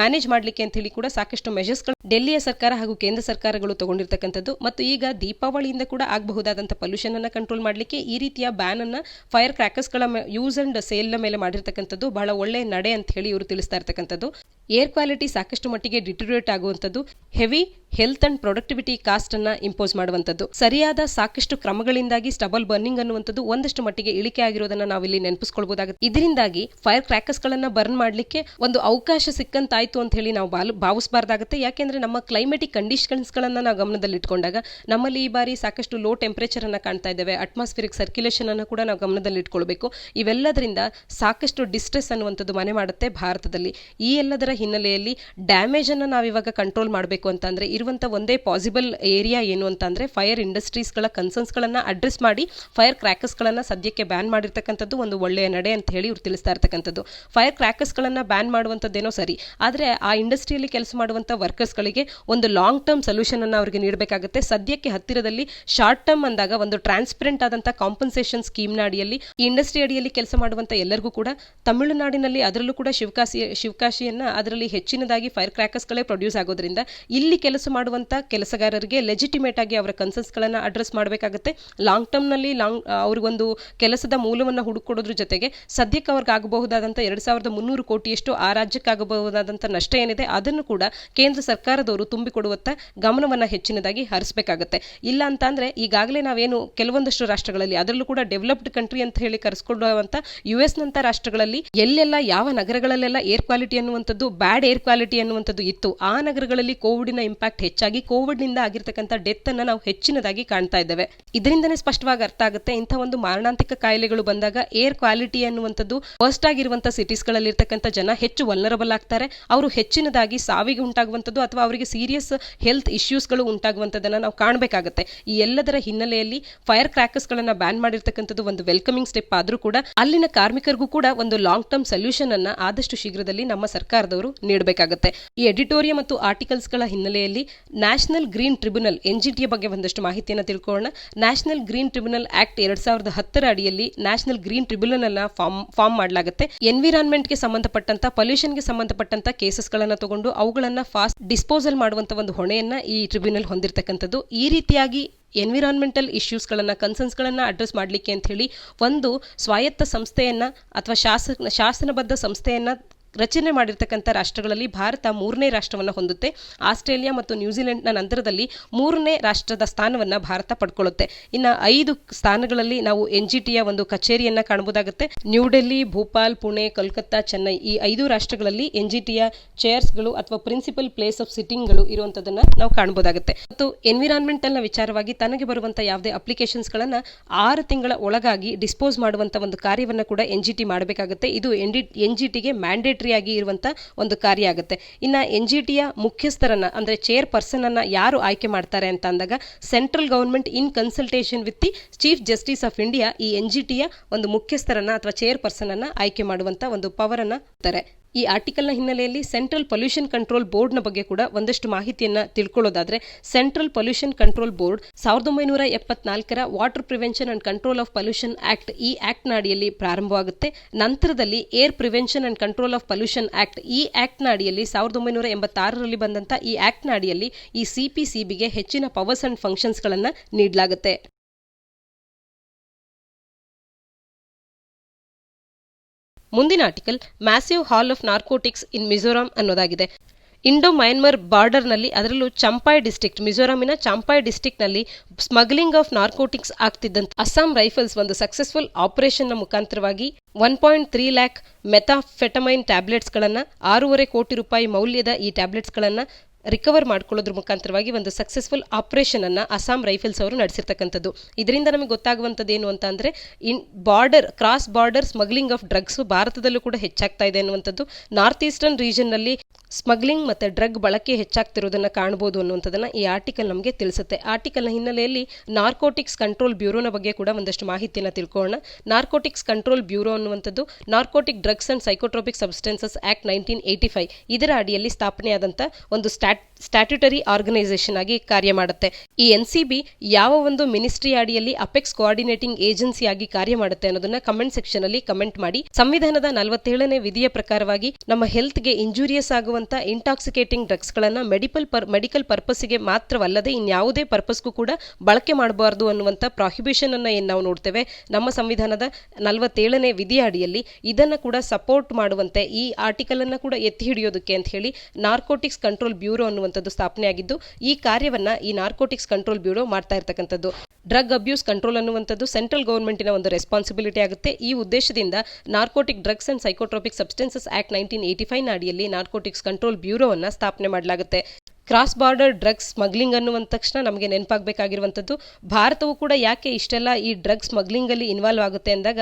ಮ್ಯಾನೇಜ್ ಮಾಡಲಿಕ್ಕೆ ಅಂತ ಹೇಳಿ ಕೂಡ ಸಾಕಷ್ಟು ಮೆಷರ್ಸ್ಗಳು ಡೆಲ್ಲಿಯ ಸರ್ಕಾರ ಹಾಗೂ ಕೇಂದ್ರ ಸರ್ಕಾರಗಳು ತಗೊಂಡಿರ್ತಕ್ಕಂಥದ್ದು. ಮತ್ತು ಈಗ ದೀಪಾವಳಿಯಿಂದ ಕೂಡ ಆಗಬಹುದಾದಂತಹ ಪೊಲ್ಯೂಷನ್ ಅನ್ನ ಕಂಟ್ರೋಲ್ ಮಾಡಲಿಕ್ಕೆ ಈ ರೀತಿಯ ಬ್ಯಾನ್ ಅನ್ನ ಫೈರ್ ಕ್ರ್ಯಾಕರ್ಸ್ಗಳ ಯೂಸ್ ಅಂಡ್ ಸೇಲ್ ನ ಮೇಲೆ ಮಾಡಿರ್ತಕ್ಕಂಥದ್ದು ಬಹಳ ಒಳ್ಳೆಯ ನಡೆ ಅಂತ ಹೇಳಿ ಇವರು ತಿಳಿಸ್ತಾ ಇರ್ತಕ್ಕಂಥದ್ದು. ಏರ್ ಕ್ವಾಲಿಟಿ ಸಾಕಷ್ಟು ಮಟ್ಟಿಗೆ ಡಿಟೋರಿಯೇಟ್ ಆಗುವಂಥದ್ದು, heavy health and productivity cost ಅನ್ನ ಇಂಪೋಸ್ ಮಾಡುವಂಥದ್ದು, ಸರಿಯಾದ ಸಾಕಷ್ಟು ಕ್ರಮಗಳಿಂದಾಗಿ ಸ್ಟಬಲ್ ಬರ್ನಿಂಗ್ ಅನ್ನುವಂಥದ್ದು ಒಂದಷ್ಟು ಮಟ್ಟಿಗೆ ಇಳಿಕೆ ಆಗಿರೋದನ್ನ ನಾವಿಲ್ಲಿ ನೆನಪಿಸ್ಕೊಳ್ಬಹುದಾಗುತ್ತೆ. ಇದರಿಂದಾಗಿ ಫೈರ್ ಕ್ರ್ಯಾಕರ್ಸ್ ಗಳನ್ನ ಬರ್ನ್ ಮಾಡಲಿಕ್ಕೆ ಒಂದು ಅವಕಾಶ ಸಿಕ್ಕಂತಾಯ್ತು ಅಂತ ಹೇಳಿ ನಾವು ಭಾವಿಸಬಾರ್ದಾಗುತ್ತೆ. ಯಾಕೆಂದ್ರೆ ನಮ್ಮ ಕ್ಲೈಮೆಟಿಕ್ ಕಂಡೀಷನ್ಸ್ ಗಳನ್ನ ನಾವು ಗಮನದಲ್ಲಿ ಇಟ್ಕೊಂಡಾಗ ನಮ್ಮಲ್ಲಿ ಈ ಬಾರಿ ಸಾಕಷ್ಟು ಲೋ ಟೆಂಪರೇಚರ್ ಅನ್ನ ಕಾಣ್ತಾ ಇದ್ದೇವೆ, ಅಟ್ಮಾಸ್ಫಿಯರಿಕ್ ಸರ್ಕ್ಯುಲೇಷನ್ ಅನ್ನು ಕೂಡ ನಾವು ಗಮನದಲ್ಲಿ ಇಟ್ಕೊಳ್ಬೇಕು. ಇವೆಲ್ಲದರಿಂದ ಸಾಕಷ್ಟು ಡಿಸ್ಟ್ರೆಸ್ ಅನ್ನುವಂಥದ್ದು ಮನೆ ಮಾಡುತ್ತೆ ಭಾರತದಲ್ಲಿ. ಈ ಎಲ್ಲದರ ಹಿನ್ನೆಲೆಯಲ್ಲಿ ಡ್ಯಾಮೇಜ್ ಅನ್ನ ನಾವಿವಾಗ ಕಂಟ್ರೋಲ್ ಮಾಡಬೇಕು ಅಂತಂದ್ರೆ ಇರುವಂತ ಒಂದೇ ಪಾಸಿಬಲ್ ಏರಿಯಾ ಏನು ಅಂತಂದ್ರೆ ಫೈರ್ ಇಂಡಸ್ಟ್ರೀಸ್ ಗಳ ಕನ್ಸರ್ನ್ಸ್ ಗಳನ್ನ ಅಡ್ರೆಸ್ ಮಾಡಿ ಫೈರ್ ಕ್ರ್ಯಾಕರ್ಸ್ ಗಳನ್ನ ಸದ್ಯಕ್ಕೆ ಬ್ಯಾನ್ ಮಾಡಿರ್ತಕ್ಕಂಥದ್ದು ಒಂದು ಒಳ್ಳೆಯ ನಡೆ ಅಂತ ಹೇಳಿ ಇವ್ರು ತಿಳಿಸ್ತಾ ಇರ್ತಕ್ಕಂಥದ್ದು. ಫೈರ್ ಕ್ರ್ಯಾಕರ್ಸ್ ಗಳನ್ನ ಬ್ಯಾನ್ ಮಾಡುವಂತದ್ದೇನೋ ಸರಿ, ಆದ್ರೆ ಆ ಇಂಡಸ್ಟ್ರಿಯಲ್ಲಿ ಕೆಲಸ ಮಾಡುವಂತ ವರ್ಕರ್ಸ್ ಗಳಿಗೆ ಒಂದು ಲಾಂಗ್ ಟರ್ಮ್ ಸೊಲ್ಯೂಷನ್ ಅನ್ನ ಅವರಿಗೆ ನೀಡಬೇಕಾಗುತ್ತೆ. ಸದ್ಯಕ್ಕೆ ಹತ್ತಿರದಲ್ಲಿ ಶಾರ್ಟ್ ಟರ್ಮ್ ಅಂದಾಗ ಒಂದು ಟ್ರಾನ್ಸ್ಪರೆಂಟ್ ಆದಂತಹ ಕಾಂಪನ್ಸೇಷನ್ ಸ್ಕೀಮ್ ನ ಅಡಿಯಲ್ಲಿ ಈ ಇಂಡಸ್ಟ್ರಿ ಅಡಿಯಲ್ಲಿ ಕೆಲಸ ಮಾಡುವಂತ ಎಲ್ಲರಿಗೂ ಕೂಡ ತಮಿಳುನಾಡಿನಲ್ಲಿ ಅದರಲ್ಲೂ ಕೂಡ ಶಿವಕಾಶಿಯನ್ನ ಅದರಲ್ಲಿ ಹೆಚ್ಚಿನದಾಗಿ ಫೈರ್ ಕ್ರ್ಯಾಕರ್ಸ್ ಗಳೇ ಪ್ರೊಡ್ಯೂಸ್ ಆಗೋದ್ರಿಂದ ಇಲ್ಲಿ ಕೆಲಸ ಮಾಡುವಂತ ಕೆಲಸಗಾರರಿಗೆ ಲೆಜಿಟಿಮೇಟ್ ಆಗಿ ಅವರ ಕನ್ಸರ್ನ್ಸ್ ಗಳನ್ನ ಅಡ್ರೆಸ್ ಮಾಡಬೇಕಾಗುತ್ತೆ. ಲಾಂಗ್ ಟರ್ಮ್ ನಲ್ಲಿ ಅವ್ರಿಗೊಂದು ಕೆಲಸದ ಮೂಲವನ್ನ ಹುಡುಕೊಡೋದ್ರ ಜೊತೆಗೆ ಸದ್ಯಕ್ಕೆ ಅವ್ರಿಗೆ ಆಗಬಹುದಾದಂತ 2300 ಕೋಟಿಯಷ್ಟು ಆ ರಾಜ್ಯಕ್ಕೆ ಆಗಬಹುದಾದಂತ ನಷ್ಟ ಏನಿದೆ ಅದನ್ನು ಕೂಡ ಕೇಂದ್ರ ಸರ್ಕಾರದವರು ತುಂಬಿಕೊಡುವತ್ತ ಗಮನವನ್ನ ಹೆಚ್ಚಿನದಾಗಿ ಹರಿಸಬೇಕಾಗುತ್ತೆ. ಇಲ್ಲ ಅಂತಂದ್ರೆ ಈಗಾಗಲೇ ನಾವೇನು ಕೆಲವೊಂದಷ್ಟು ರಾಷ್ಟ್ರಗಳಲ್ಲಿ ಅದರಲ್ಲೂ ಕೂಡ ಡೆವಲಪ್ಡ್ ಕಂಟ್ರಿ ಅಂತ ಹೇಳಿ ಕರೆಸ್ಕೊಳ್ಳುವಂತ US ನಂತ ರಾಷ್ಟ್ರಗಳಲ್ಲಿ ಎಲ್ಲೆಲ್ಲ ಯಾವ ನಗರಗಳಲ್ಲೆಲ್ಲ ಏರ್ ಕ್ವಾಲಿಟಿ ಅನ್ನುವಂಥದ್ದು ಬ್ಯಾಡ್ ಏರ್ ಕ್ವಾಲಿಟಿ ಅನ್ನುವಂಥದ್ದು ಇತ್ತು ಆ ನಗರಗಳಲ್ಲಿ ಕೋವಿಡ್ನ ಇಂಪ್ಯಾಕ್ಟ್ ಹೆಚ್ಚಾಗಿ ಕೋವಿಡ್ನಿಂದ ಆಗಿರ್ತಕ್ಕಂಥ ಡೆತ್ ಅನ್ನ ನಾವು ಹೆಚ್ಚಿನದಾಗಿ ಕಾಣ್ತಾ ಇದ್ದೇವೆ. ಇದರಿಂದನೇ ಸ್ಪಷ್ಟವಾಗಿ ಅರ್ಥ ಆಗುತ್ತೆ ಇಂಥ ಒಂದು ಮಾರಣಾಂತಿಕ ಕಾಯಿಲೆಗಳು ಬಂದಾಗ ಏರ್ ಕ್ವಾಲಿಟಿ ಅನ್ನುವಂಥದ್ದು ವರ್ಸ್ಟ್ ಆಗಿರುವಂತಹ ಸಿಟೀಸ್ಗಳಲ್ಲಿ ಇರ್ತಕ್ಕಂಥ ಜನ ಹೆಚ್ಚು ವಲ್ನರಬಲ್ ಆಗ್ತಾರೆ. ಅವರು ಹೆಚ್ಚಿನದಾಗಿ ಸಾವಿಗೆ ಉಂಟಾಗುವಂಥದ್ದು ಅಥವಾ ಅವರಿಗೆ ಸೀರಿಯಸ್ ಹೆಲ್ತ್ ಇಶ್ಯೂಸ್ಗಳು ಉಂಟಾಗುವಂಥದ್ದನ್ನು ನಾವು ಕಾಣಬೇಕಾಗುತ್ತೆ. ಈ ಎಲ್ಲದರ ಹಿನ್ನೆಲೆಯಲ್ಲಿ ಫೈರ್ ಕ್ರ್ಯಾಕರ್ಸ್ಗಳನ್ನ ಬ್ಯಾನ್ ಮಾಡಿರ್ತಕ್ಕಂಥದ್ದು ಒಂದು ವೆಲ್ಕಮಿಂಗ್ ಸ್ಟೆಪ್ ಆದರೂ ಕೂಡ ಅಲ್ಲಿನ ಕಾರ್ಮಿಕರಿಗೂ ಕೂಡ ಒಂದು ಲಾಂಗ್ ಟರ್ಮ್ ಸೊಲ್ಯೂಷನ್ ಅನ್ನ ಆದಷ್ಟು ಶೀಘ್ರದಲ್ಲಿ ನಮ್ಮ ಸರ್ಕಾರದವರು ನೀಡಬೇಕಾಗುತ್ತೆ. ಈ ಎಡಿಟೋರಿಯಲ್ ಮತ್ತು ಆರ್ಟಿಕಲ್ಸ್ಗಳ ಹಿನ್ನೆಲೆಯಲ್ಲಿ ನ್ಯಾಷನಲ್ ಗ್ರೀನ್ ಟ್ರಿಬ್ಯುನಲ್ ಎನ್ಜಿಟಿಯ ಬಗ್ಗೆ ಒಂದಷ್ಟು ಮಾಹಿತಿಯನ್ನು ತಿಳ್ಕೊಳ್ಳೋಣ. ನ್ಯಾಷನಲ್ ಗ್ರೀನ್ ಟ್ರಿಬ್ಯುನಲ್ ಆಕ್ಟ್ 2010 ಅಡಿಯಲ್ಲಿ ನ್ಯಾಷನಲ್ ಗ್ರೀನ್ ಟ್ರಿಬ್ಯುನಲ್ ಅನ್ನ ಫಾರ್ಮ್ ಮಾಡಲಾಗುತ್ತೆ. ಎನ್ವಿರಾನ್ಮೆಂಟ್ಗೆ ಸಂಬಂಧಪಟ್ಟಂತ ಪೊಲ್ಯೂಷನ್ಗೆ ಸಂಬಂಧಪಟ್ಟಂತ ಕೇಸಸ್ಗಳನ್ನ ತಗೊಂಡು ಅವುಗಳನ್ನ ಫಾಸ್ಟ್ ಡಿಸ್ಪೋಸಲ್ ಮಾಡುವಂತ ಒಂದು ಹೊಣೆಯನ್ನ ಈ ಟ್ರಿಬ್ಯುನಲ್ ಹೊಂದಿರತಕ್ಕಂಥದ್ದು. ಈ ರೀತಿಯಾಗಿ ಎನ್ವಿರಾನ್ಮೆಂಟಲ್ ಇಶ್ಯೂಸ್ಗಳನ್ನ ಕನ್ಸರ್ನ್ಸ್ಗಳನ್ನ ಅಡ್ರೆಸ್ ಮಾಡಲಿಕ್ಕೆ ಅಂತ ಹೇಳಿ ಒಂದು ಸ್ವಾಯತ್ತ ಸಂಸ್ಥೆಯನ್ನ ಅಥವಾ ಶಾಸನಬದ್ಧ ಸಂಸ್ಥೆಯನ್ನ ರಚನೆ ಮಾಡಿರ್ತಕ್ಕಂಥ ರಾಷ್ಟ್ರಗಳಲ್ಲಿ ಭಾರತ 3ನೇ ರಾಷ್ಟ್ರವನ್ನು ಹೊಂದುತ್ತೆ. ಆಸ್ಟ್ರೇಲಿಯಾ ಮತ್ತು ನ್ಯೂಜಿಲೆಂಡ್ನ ನಂತರದಲ್ಲಿ 3ನೇ ರಾಷ್ಟ್ರದ ಸ್ಥಾನವನ್ನ ಭಾರತ ಪಡ್ಕೊಳ್ಳುತ್ತೆ. ಇನ್ನು 5 ಸ್ಥಾನಗಳಲ್ಲಿ ನಾವು ಎನ್ಜಿಟಿಯ ಒಂದು ಕಚೇರಿಯನ್ನ ಕಾಣಬಹುದಾಗುತ್ತೆ. ನ್ಯೂ ಡೆಲ್ಲಿ, ಭೋಪಾಲ್, ಪುಣೆ, ಕೋಲ್ಕತ್ತಾ, ಚೆನ್ನೈ ಈ 5 ರಾಷ್ಟ್ರಗಳಲ್ಲಿ ಎನ್ಜಿಟಿಯ ಚೇರ್ಸ್ಗಳು ಅಥವಾ ಪ್ರಿನ್ಸಿಪಲ್ ಪ್ಲೇಸ್ ಆಫ್ ಸಿಟ್ಟಿಂಗ್ಗಳು ಇರುವಂತದನ್ನ ನಾವು ಕಾಣಬಹುದಾಗುತ್ತೆ. ಮತ್ತು ಎನ್ವಿರಾನ್ಮೆಂಟಲ್ ನ ವಿಚಾರವಾಗಿ ತನಗೆ ಬರುವಂತಹ ಯಾವುದೇ ಅಪ್ಲಿಕೇಶನ್ಸ್ಗಳನ್ನ 6 ತಿಂಗಳ ಒಳಗಾಗಿ ಡಿಸ್ಪೋಸ್ ಮಾಡುವಂತ ಒಂದು ಕಾರ್ಯವನ್ನ ಕೂಡ ಎನ್ಜಿಟಿ ಮಾಡಬೇಕಾಗುತ್ತೆ. ಇದು ಎನ್ಜಿಟಿಗೆ ಮ್ಯಾಂಡೇಟರಿ ಆಗಿ ಇರುವಂತ ಒಂದು ಕಾರ್ಯ ಆಗುತ್ತೆ. ಇನ್ನ ಎನ್ಜಿಟಿಯ ಮುಖ್ಯಸ್ಥರನ್ನ ಅಂದ್ರೆ ಚೇರ್ ಪರ್ಸನ್ ಅನ್ನ ಯಾರು ಆಯ್ಕೆ ಮಾಡ್ತಾರೆ ಅಂತ ಅಂದಾಗ central government in consultation with the chief justice of India ಈ ಎನ್ಜಿಟಿಯ ಒಂದು ಮುಖ್ಯಸ್ಥರನ್ನ ಅಥವಾ ಚೇರ್ ಪರ್ಸನ್ ಅನ್ನ ಆಯ್ಕೆ ಮಾಡುವಂತ ಒಂದು ಪವರ್ ಅನ್ನ ಕೊಡ್ತಾರೆ. ಈ ಆರ್ಟಿಕಲ್ನ ಹಿನ್ನೆಲೆಯಲ್ಲಿ ಸೆಂಟ್ರಲ್ ಪೊಲ್ಯೂಷನ್ ಕಂಟ್ರೋಲ್ ಬೋರ್ಡ್ನ ಬಗ್ಗೆ ಕೂಡ ಒಂದಷ್ಟು ಮಾಹಿತಿಯನ್ನ ತಿಳ್ಕೊಳ್ಳೋದಾದ್ರೆ ಸೆಂಟ್ರಲ್ ಪೊಲ್ಯೂಷನ್ ಕಂಟ್ರೋಲ್ ಬೋರ್ಡ್ 1974ರ water prevention and control of pollution act ಈ ಆಕ್ಟ್ ನ ಅಡಿಯಲ್ಲಿ ಪ್ರಾರಂಭವಾಗುತ್ತೆ. ನಂತರದಲ್ಲಿ air prevention and control of pollution act ಈ ಆಕ್ಟ್ ನ ಅಡಿಯಲ್ಲಿ 1986ರಲ್ಲಿ ಬಂದಂತ ಈ ಆಕ್ಟ್ ನ ಅಡಿಯಲ್ಲಿ ಈ ಸಿಪಿಸಿಬಿಗೆ ಹೆಚ್ಚಿನ ಪವರ್ಸ್ ಅಂಡ್ ಫಂಕ್ಷನ್ಸ್ ಗಳನ್ನ ನೀಡಲಾಗುತ್ತೆ. ಮುಂದಿನ article massive haul of narcotics in Mizoram ಅನ್ನೋದಾಗಿದೆ. ಇಂಡೋ ಮಯನ್ಮಾರ್ ಬಾರ್ಡರ್ನಲ್ಲಿ ಅದರಲ್ಲೂ ಚಂಪಾಯ್ ಡಿಸ್ಟ್ರಿಕ್ಟ್ ಮಿಜೋರಾಮಿನ ಚಂಪಾಯ್ ಡಿಸ್ಟ್ರಿಕ್ಟ್ನಲ್ಲಿ ಸ್ಮಗ್ಲಿಂಗ್ ಆಫ್ ನಾರ್ಕೋಟಿಕ್ಸ್ ಆಗ್ತಿದ್ದಂತೆ ಅಸ್ಸಾಂ ರೈಫಲ್ಸ್ ಒಂದು ಸಕ್ಸಸ್ಫುಲ್ ಆಪರೇಷನ್ನ ಮುಖಾಂತರವಾಗಿ 1.3 ಲ್ಯಾಕ್ ಮೆಥಾಫೆಟಮೈನ್ ಟ್ಯಾಬ್ಲೆಟ್ಸ್ಗಳನ್ನು 6.5 ಕೋಟಿ ರೂಪಾಯಿ ಮೌಲ್ಯದ ಈ ಟ್ಯಾಬ್ಲೆಟ್ಸ್ಗಳನ್ನು ರಿಕವರ್ ಮಾಡ್ಕೊಳ್ಳೋದ್ರ ಮುಖಾಂತರವಾಗಿ ಒಂದು ಸಕ್ಸಸ್ಫುಲ್ ಆಪರೇಷನ್ ಅನ್ನ ಅಸ್ಸಾಂ ರೈಫಲ್ಸ್ ಅವರು ನಡೆಸಿರ್ತಕ್ಕಂಥದ್ದು. ಇದರಿಂದ ನಮಗೆ ಗೊತ್ತಾಗುವಂಥದ್ದು ಏನು ಅಂತ ಅಂದ್ರೆ cross border smuggling of drugs ಭಾರತದಲ್ಲೂ ಕೂಡ ಹೆಚ್ಚಾಗ್ತಾ ಇದೆ ಅನ್ನುವಂಥದ್ದು. ನಾರ್ತ್ ಈಸ್ಟರ್ನ್ ರೀಜನ್ ನಲ್ಲಿ ಸ್ಮಗ್ಲಿಂಗ್ ಮತ್ತೆ ಡ್ರಗ್ ಬಳಕೆ ಹೆಚ್ಚಾಗ್ತಿರೋದನ್ನ ಕಾಣಬಹುದು ಅನ್ನುವಂಥದ್ದನ್ನ ಈ ಆರ್ಟಿಕಲ್ ನಮಗೆ ತಿಳಿಸುತ್ತೆ. ಆರ್ಟಿಕಲ್ನ ಹಿನ್ನೆಲೆಯಲ್ಲಿ ನಾರ್ಕೋಟಿಕ್ಸ್ ಕಂಟ್ರೋಲ್ ಬ್ಯೂರೋನ ಬಗ್ಗೆ ಕೂಡ ಒಂದಷ್ಟು ಮಾಹಿತಿಯನ್ನು ತಿಳ್ಕೊಳ್ಳೋಣ. ನಾರ್ಕೋಟಿಕ್ಸ್ ಕಂಟ್ರೋಲ್ ಬ್ಯೂರೋ ಅನ್ನುವಂಥದ್ದು narcotic drugs and psychotropic substances act 1985 ಇದರ ಅಡಿಯಲ್ಲಿ ಸ್ಥಾಪನೆಯಾದಂಥ ಒಂದು ಸ್ಟ್ಯಾಟ್ಯೂಟರಿ ಆರ್ಗನೈಸೇಷನ್ ಆಗಿ ಕಾರ್ಯ ಮಾಡುತ್ತೆ. ಈ ಎನ್ಸಿಬಿ ಯಾವ ಒಂದು ಮಿನಿಸ್ಟ್ರಿ ಅಡಿಯಲ್ಲಿ ಅಪೆಕ್ಸ್ ಕೋಆರ್ಡಿನೇಟಿಂಗ್ ಏಜೆನ್ಸಿ ಆಗಿ ಕಾರ್ಯ ಮಾಡುತ್ತೆ ಅನ್ನೋದನ್ನ ಕಮೆಂಟ್ ಸೆಕ್ಷನ್ ಅಲ್ಲಿ ಕಮೆಂಟ್ ಮಾಡಿ. ಸಂವಿಧಾನದ 47ನೇ ವಿಧಿಯ ಪ್ರಕಾರವಾಗಿ ನಮ್ಮ ಹೆಲ್ತ್ಗೆ ಇಂಜೂರಿಯಸ್ ಆಗುವಂತ ಇಂಟಾಕ್ಸಿಕೇಟಿಂಗ್ ಡ್ರಗ್ಸ್ ಗಳನ್ನ ಮೆಡಿಕಲ್ ಪರ್ಪಸ್ಗೆ ಮಾತ್ರವಲ್ಲದೆ ಇನ್ಯಾವುದೇ ಪರ್ಪಸ್ಗೂ ಕೂಡ ಬಳಕೆ ಮಾಡಬಾರದು ಅನ್ನುವಂತ ಪ್ರಾಹಿಬಿಷನ್ ಅನ್ನ ಏನ್ ನಾವು ನೋಡ್ತೇವೆ ನಮ್ಮ ಸಂವಿಧಾನದ 47ನೇ ವಿಧಿಯ ಅಡಿಯಲ್ಲಿ ಇದನ್ನ ಕೂಡ ಸಪೋರ್ಟ್ ಮಾಡುವಂತೆ ಈ ಆರ್ಟಿಕಲ್ ಅನ್ನ ಕೂಡ ಎತ್ತಿ ಹಿಡಿಯೋದಕ್ಕೆ ಅಂತ ಹೇಳಿ ನಾರ್ಕೋಟಿಕ್ಸ್ ಕಂಟ್ರೋಲ್ ಬ್ಯೂರೋ ಅನ್ನುವಂಥದ್ದು ಸ್ಥಾಪನೆಯಾಗಿದ್ದು ಈ ಕಾರ್ಯವನ್ನ ಈ ನಾರ್ಕೋಟಿಕ್ಸ್ ಕಂಟ್ರೋಲ್ ಬ್ಯೂರೋ ಮಾಡ್ತಾ ಇರ್ತಕ್ಕಂಥದ್ದು. ಡ್ರಗ್ ಅಬ್ಯೂಸ್ ಕಂಟ್ರೋಲ್ ಅನ್ನುವಂಥದ್ದು ಸೆಂಟ್ರಲ್ ಗವರ್ಮೆಂಟಿನ ಒಂದು ರೆಸ್ಪಾನ್ಸಿಬಿಲಿಟಿ ಆಗುತ್ತೆ. ಈ ಉದ್ದೇಶದಿಂದ narcotic drugs and psychotropic substances act 1985 ನ ಅಡಿಯಲ್ಲಿ ನಾರ್ಕೋಟಿಕ್ಸ್ ಕಂಟ್ರೋಲ್ ಬ್ಯೂರೋವನ್ನ ಸ್ಥಾಪನೆ ಮಾಡಲಾಗುತ್ತೆ. ಕ್ರಾಸ್ ಬಾರ್ಡರ್ ಡ್ರಗ್ಸ್ ಸ್ಮಗ್ಲಿಂಗ್ ಅನ್ನುವಂಥ ತಕ್ಷಣ ನಮಗೆ ನೆನಪಾಗಬೇಕಾಗಿರುವಂಥದ್ದು ಭಾರತವು ಕೂಡ ಯಾಕೆ ಇಷ್ಟೆಲ್ಲ ಈ ಡ್ರಗ್ ಸ್ಮಗ್ಲಿಂಗ್ ಅಲ್ಲಿ ಇನ್ವಾಲ್ವ್ ಆಗುತ್ತೆ ಅಂದಾಗ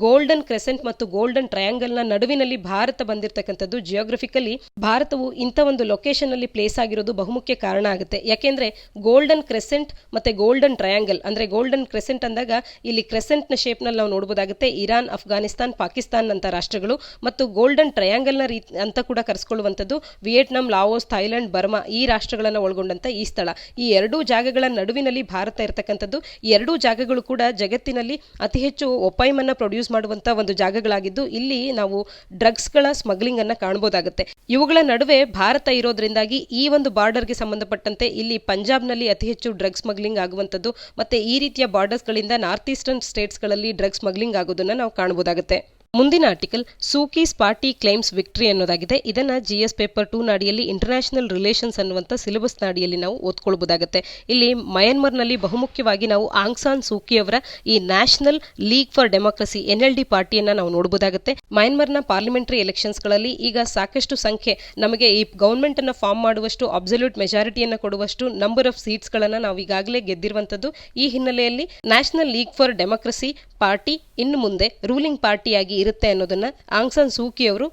ಗೋಲ್ಡನ್ ಕ್ರೆಸೆಂಟ್ ಮತ್ತು ಗೋಲ್ಡನ್ ಟ್ರಯಾಂಗಲ್ ನ ನಡುವಿನಲ್ಲಿ ಭಾರತ ಬಂದಿರತಕ್ಕಂಥದ್ದು ಜಿಯೋಗ್ರಫಿಕಲಿ ಭಾರತವು ಇಂಥ ಒಂದು ಲೊಕೇಶನ್ ಅಲ್ಲಿ ಪ್ಲೇಸ್ ಆಗಿರೋದು ಬಹುಮುಖ್ಯ ಕಾರಣ ಆಗುತ್ತೆ. ಯಾಕೆಂದ್ರೆ ಗೋಲ್ಡನ್ ಕ್ರೆಸೆಂಟ್ ಮತ್ತೆ ಗೋಲ್ಡನ್ ಟ್ರಯಾಂಗಲ್ ಅಂದ್ರೆ ಗೋಲ್ಡನ್ ಕ್ರೆಸೆಂಟ್ ಅಂದಾಗ ಇಲ್ಲಿ ಕ್ರೆಸೆಂಟ್ ನ ಶೇಪ್ ನಲ್ಲಿ ನಾವು ನೋಡಬಹುದಾಗುತ್ತೆ ಇರಾನ್, ಅಫ್ಘಾನಿಸ್ತಾನ್, ಪಾಕಿಸ್ತಾನ್ ಅಂತ ರಾಷ್ಟ್ರಗಳು ಮತ್ತು ಗೋಲ್ಡನ್ ಟ್ರಯಾಂಗಲ್ ನ ಅಂತ ಕೂಡ ಕರೆಸ್ಕೊಳ್ಳುವಂಥದ್ದು ವಿಯೆಟ್ನಾಂ, ಲಾವೋಸ್, ಥೈಲ್ಯಾಂಡ್, ಬರ್ಮಾ ಈ ರಾಷ್ಟ್ರಗಳನ್ನು ಒಳಗೊಂಡಂತ ಈ ಸ್ಥಳ. ಈ ಎರಡೂ ಜಾಗಗಳ ನಡುವಿನಲ್ಲಿ ಭಾರತ ಇರತಕ್ಕಂಥದ್ದು. ಈ ಎರಡೂ ಜಾಗಗಳು ಕೂಡ ಜಗತ್ತಿನಲ್ಲಿ ಅತಿ ಹೆಚ್ಚು ಒಪೈಮನ್ನ ಪ್ರೊಡ್ಯೂಸ್ ಮಾಡುವಂತ ಒಂದು ಜಾಗಗಳಾಗಿದ್ದು ಇಲ್ಲಿ ನಾವು ಡ್ರಗ್ಸ್ಗಳ ಸ್ಮಗ್ಲಿಂಗ್ ಅನ್ನ ಕಾಣಬಹುದಾಗುತ್ತೆ. ಇವುಗಳ ನಡುವೆ ಭಾರತ ಇರೋದ್ರಿಂದಾಗಿ ಈ ಒಂದು ಬಾರ್ಡರ್ಗೆ ಸಂಬಂಧಪಟ್ಟಂತೆ ಇಲ್ಲಿ ಪಂಜಾಬ್ನಲ್ಲಿ ಅತಿ ಹೆಚ್ಚು ಡ್ರಗ್ ಸ್ಮಗ್ಲಿಂಗ್ ಆಗುವಂಥದ್ದು ಮತ್ತೆ ಈ ರೀತಿಯ ಬಾರ್ಡರ್ಸ್ಗಳಿಂದ ನಾರ್ತ್ ಈಸ್ಟರ್ನ್ ಸ್ಟೇಟ್ಸ್ಗಳಲ್ಲಿ ಡ್ರಗ್ ಸ್ಮಗ್ಲಿಂಗ್ ಆಗೋದನ್ನ ನಾವು ಕಾಣಬಹುದಾಗುತ್ತೆ. ಮುಂದಿನ ಆರ್ಟಿಕಲ್ ಸೂಕೀಸ್ ಪಾರ್ಟಿ ಕ್ಲೈಮ್ಸ್ ವಿಕ್ಟರಿ ಅನ್ನೋದಾಗಿದೆ. ಇದನ್ನ GS ಪೇಪರ್ 2 ನಾಡಿಯಲ್ಲಿ ಇಂಟರ್ನ್ಯಾಷನಲ್ ರಿಲೇಷನ್ಸ್ ಅನ್ನುವಂಥ ಸಿಲೆಬಸ್ ನಾಡಿಯಲ್ಲಿ ನಾವು ಓದ್ಕೊಳ್ಬಹುದಾಗುತ್ತೆ. ಇಲ್ಲಿ ಮಯನ್ಮಾರ್ನಲ್ಲಿ ಬಹುಮುಖ್ಯವಾಗಿ ನಾವು ಆಂಗ್ ಸಾನ್ ಸೂಕಿ ಅವರ ಈ national league for democracy NLD ಪಾರ್ಟಿಯನ್ನ ನಾವು ನೋಡಬಹುದಾಗುತ್ತೆ. ಮಯನ್ಮಾರ್ನ ಪಾರ್ಲಿಮೆಂಟರಿ ಎಲೆಕ್ಷನ್ಸ್ಗಳಲ್ಲಿ ಈಗ ಸಾಕಷ್ಟು ಸಂಖ್ಯೆ ನಮಗೆ ಈ ಗವರ್ಮೆಂಟ್ ಅನ್ನ ಫಾರ್ಮ್ ಮಾಡುವಷ್ಟು ಅಬ್ಸಲ್ಯೂಟ್ ಮೆಜಾರಿಟಿಯನ್ನು ಕೊಡುವಷ್ಟು ನಂಬರ್ ಆಫ್ ಸೀಟ್ಸ್ ಗಳನ್ನ ನಾವು ಈಗಾಗಲೇ ಗೆದ್ದಿರುವಂತದ್ದು. ಈ ಹಿನ್ನೆಲೆಯಲ್ಲಿ national league for democracy party ಇನ್ನು ಮುಂದೆ ರೂಲಿಂಗ್ ಪಾರ್ಟಿಯಾಗಿ ಇರುತ್ತೆ ಅನ್ನೋದನ್ನ ಆಂಗ್ ಸಾನ್ ಸೂಕಿ ಅವರು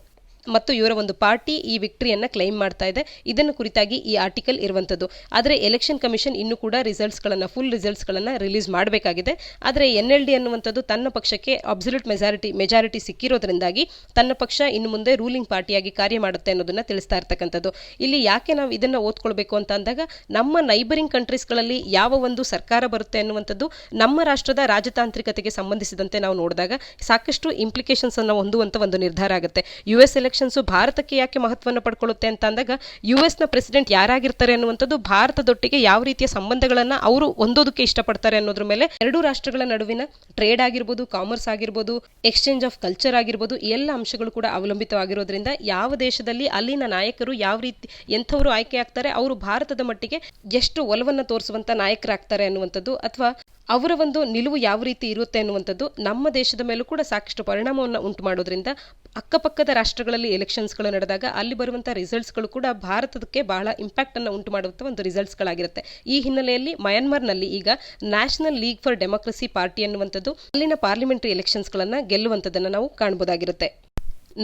ಮತ್ತು ಇವರ ಒಂದು ಪಾರ್ಟಿ ಈ ವಿಕ್ಟರಿಯನ್ನ ಕ್ಲೈಮ್ ಮಾಡ್ತಾ ಇದೆ. ಇದನ್ನು ಕುರಿತಾಗಿ ಈ ಆರ್ಟಿಕಲ್ ಇರುವಂತದ್ದು. ಆದರೆ ಎಲೆಕ್ಷನ್ ಕಮಿಷನ್ ಇನ್ನೂ ಕೂಡ ಫುಲ್ ರಿಸಲ್ಟ್ಸ್ ಗಳನ್ನ ರಿಲೀಸ್ ಮಾಡಬೇಕಾಗಿದೆ. ಆದರೆ NLD ಅನ್ನುವಂಥದ್ದು ತನ್ನ ಪಕ್ಷಕ್ಕೆ ಅಬ್ಸಲ್ಯೂಟ್ ಮೆಜಾರಿಟಿ ಸಿಕ್ಕಿರೋದ್ರಿಂದಾಗಿ ತನ್ನ ಪಕ್ಷ ಇನ್ನು ಮುಂದೆ ರೂಲಿಂಗ್ ಪಾರ್ಟಿಯಾಗಿ ಕಾರ್ಯ ಮಾಡುತ್ತೆ ಅನ್ನೋದನ್ನ ತಿಳಿಸ್ತಾ ಇರ್ತಕ್ಕಂಥದ್ದು. ಇಲ್ಲಿ ಯಾಕೆ ನಾವು ಇದನ್ನ ಓದ್ಕೊಳ್ಬೇಕು ಅಂತ ಅಂದಾಗ ನಮ್ಮ ನೈಬರಿಂಗ್ ಕಂಟ್ರೀಸ್ಗಳಲ್ಲಿ ಯಾವ ಒಂದು ಸರ್ಕಾರ ಬರುತ್ತೆ ಅನ್ನುವಂಥದ್ದು ನಮ್ಮ ರಾಷ್ಟ್ರದ ರಾಜತಾಂತ್ರಿಕತೆಗೆ ಸಂಬಂಧಿಸಿದಂತೆ ನಾವು ನೋಡಿದಾಗ ಸಾಕಷ್ಟು ಇಂಪ್ಲಿಕೇಶನ್ಸ್ ಅನ್ನು ಹೊಂದುವಂತ ಒಂದು ನಿರ್ಧಾರ ಆಗುತ್ತೆ. US ಭಾರತಕ್ಕೆ ಯಾಕೆ ಮಹತ್ವವನ್ನು ಪಡ್ಕೊಳ್ಳುತ್ತೆ ಅಂತ ಅಂದಾಗ US ನ ಪ್ರೆಸಿಡೆಂಟ್ ಯಾರಾಗಿರ್ತಾರೆ ಅನ್ನುವಂಥದ್ದು ಭಾರತದೊಟ್ಟಿಗೆ ಯಾವ ರೀತಿಯ ಸಂಬಂಧಗಳನ್ನ ಅವರು ಹೊಂದೋದಕ್ಕೆ ಇಷ್ಟಪಡ್ತಾರೆ ಅನ್ನೋದ್ರ ಮೇಲೆ ಎರಡೂ ರಾಷ್ಟ್ರಗಳ ನಡುವಿನ ಟ್ರೇಡ್ ಆಗಿರ್ಬೋದು, ಕಾಮರ್ಸ್ ಆಗಿರ್ಬೋದು, ಎಕ್ಸ್ಚೇಂಜ್ ಆಫ್ ಕಲ್ಚರ್ ಆಗಿರ್ಬೋದು, ಈ ಎಲ್ಲ ಅಂಶಗಳು ಕೂಡ ಅವಲಂಬಿತವಾಗಿರೋದ್ರಿಂದ ಯಾವ ದೇಶದಲ್ಲಿ ಅಲ್ಲಿನ ನಾಯಕರು ಯಾವ ರೀತಿ ಎಂಥವರು ಆಯ್ಕೆ ಆಗ್ತಾರೆ, ಅವರು ಭಾರತದ ಮಟ್ಟಿಗೆ ಎಷ್ಟು ಒಲವನ್ನು ತೋರಿಸುವಂತ ನಾಯಕರಾಗ್ತಾರೆ ಅನ್ನುವಂಥದ್ದು ಅಥವಾ ಅವರ ಒಂದು ನಿಲುವು ಯಾವ ರೀತಿ ಇರುತ್ತೆ ಅನ್ನುವಂಥದ್ದು ನಮ್ಮ ದೇಶದ ಮೇಲೂ ಕೂಡ ಸಾಕಷ್ಟು ಪರಿಣಾಮವನ್ನು ಉಂಟು ಮಾಡೋದ್ರಿಂದ ಅಕ್ಕಪಕ್ಕದ ರಾಷ್ಟ್ರಗಳಲ್ಲಿ ಎಲೆಕ್ಷನ್ಸ್ಗಳು ನಡೆದಾಗ ಅಲ್ಲಿ ಬರುವಂತಹ ರಿಸಲ್ಟ್ಸ್ಗಳು ಕೂಡ ಭಾರತಕ್ಕೆ ಬಹಳ ಇಂಪ್ಯಾಕ್ಟ್ ಅನ್ನು ಉಂಟು ಮಾಡುವಂಥ ಒಂದು ರಿಸಲ್ಟ್ಸ್ಗಳಾಗಿರುತ್ತೆ. ಈ ಹಿನ್ನೆಲೆಯಲ್ಲಿ ಮಯನ್ಮಾರ್ನಲ್ಲಿ ಈಗ national league for democracy party ಅನ್ನುವಂಥದ್ದು ಅಲ್ಲಿನ ಪಾರ್ಲಿಮೆಂಟರಿ ಎಲೆಕ್ಷನ್ಸ್ಗಳನ್ನು ಗೆಲ್ಲುವಂಥದ್ದನ್ನು ನಾವು ಕಾಣಬಹುದಾಗಿರುತ್ತೆ.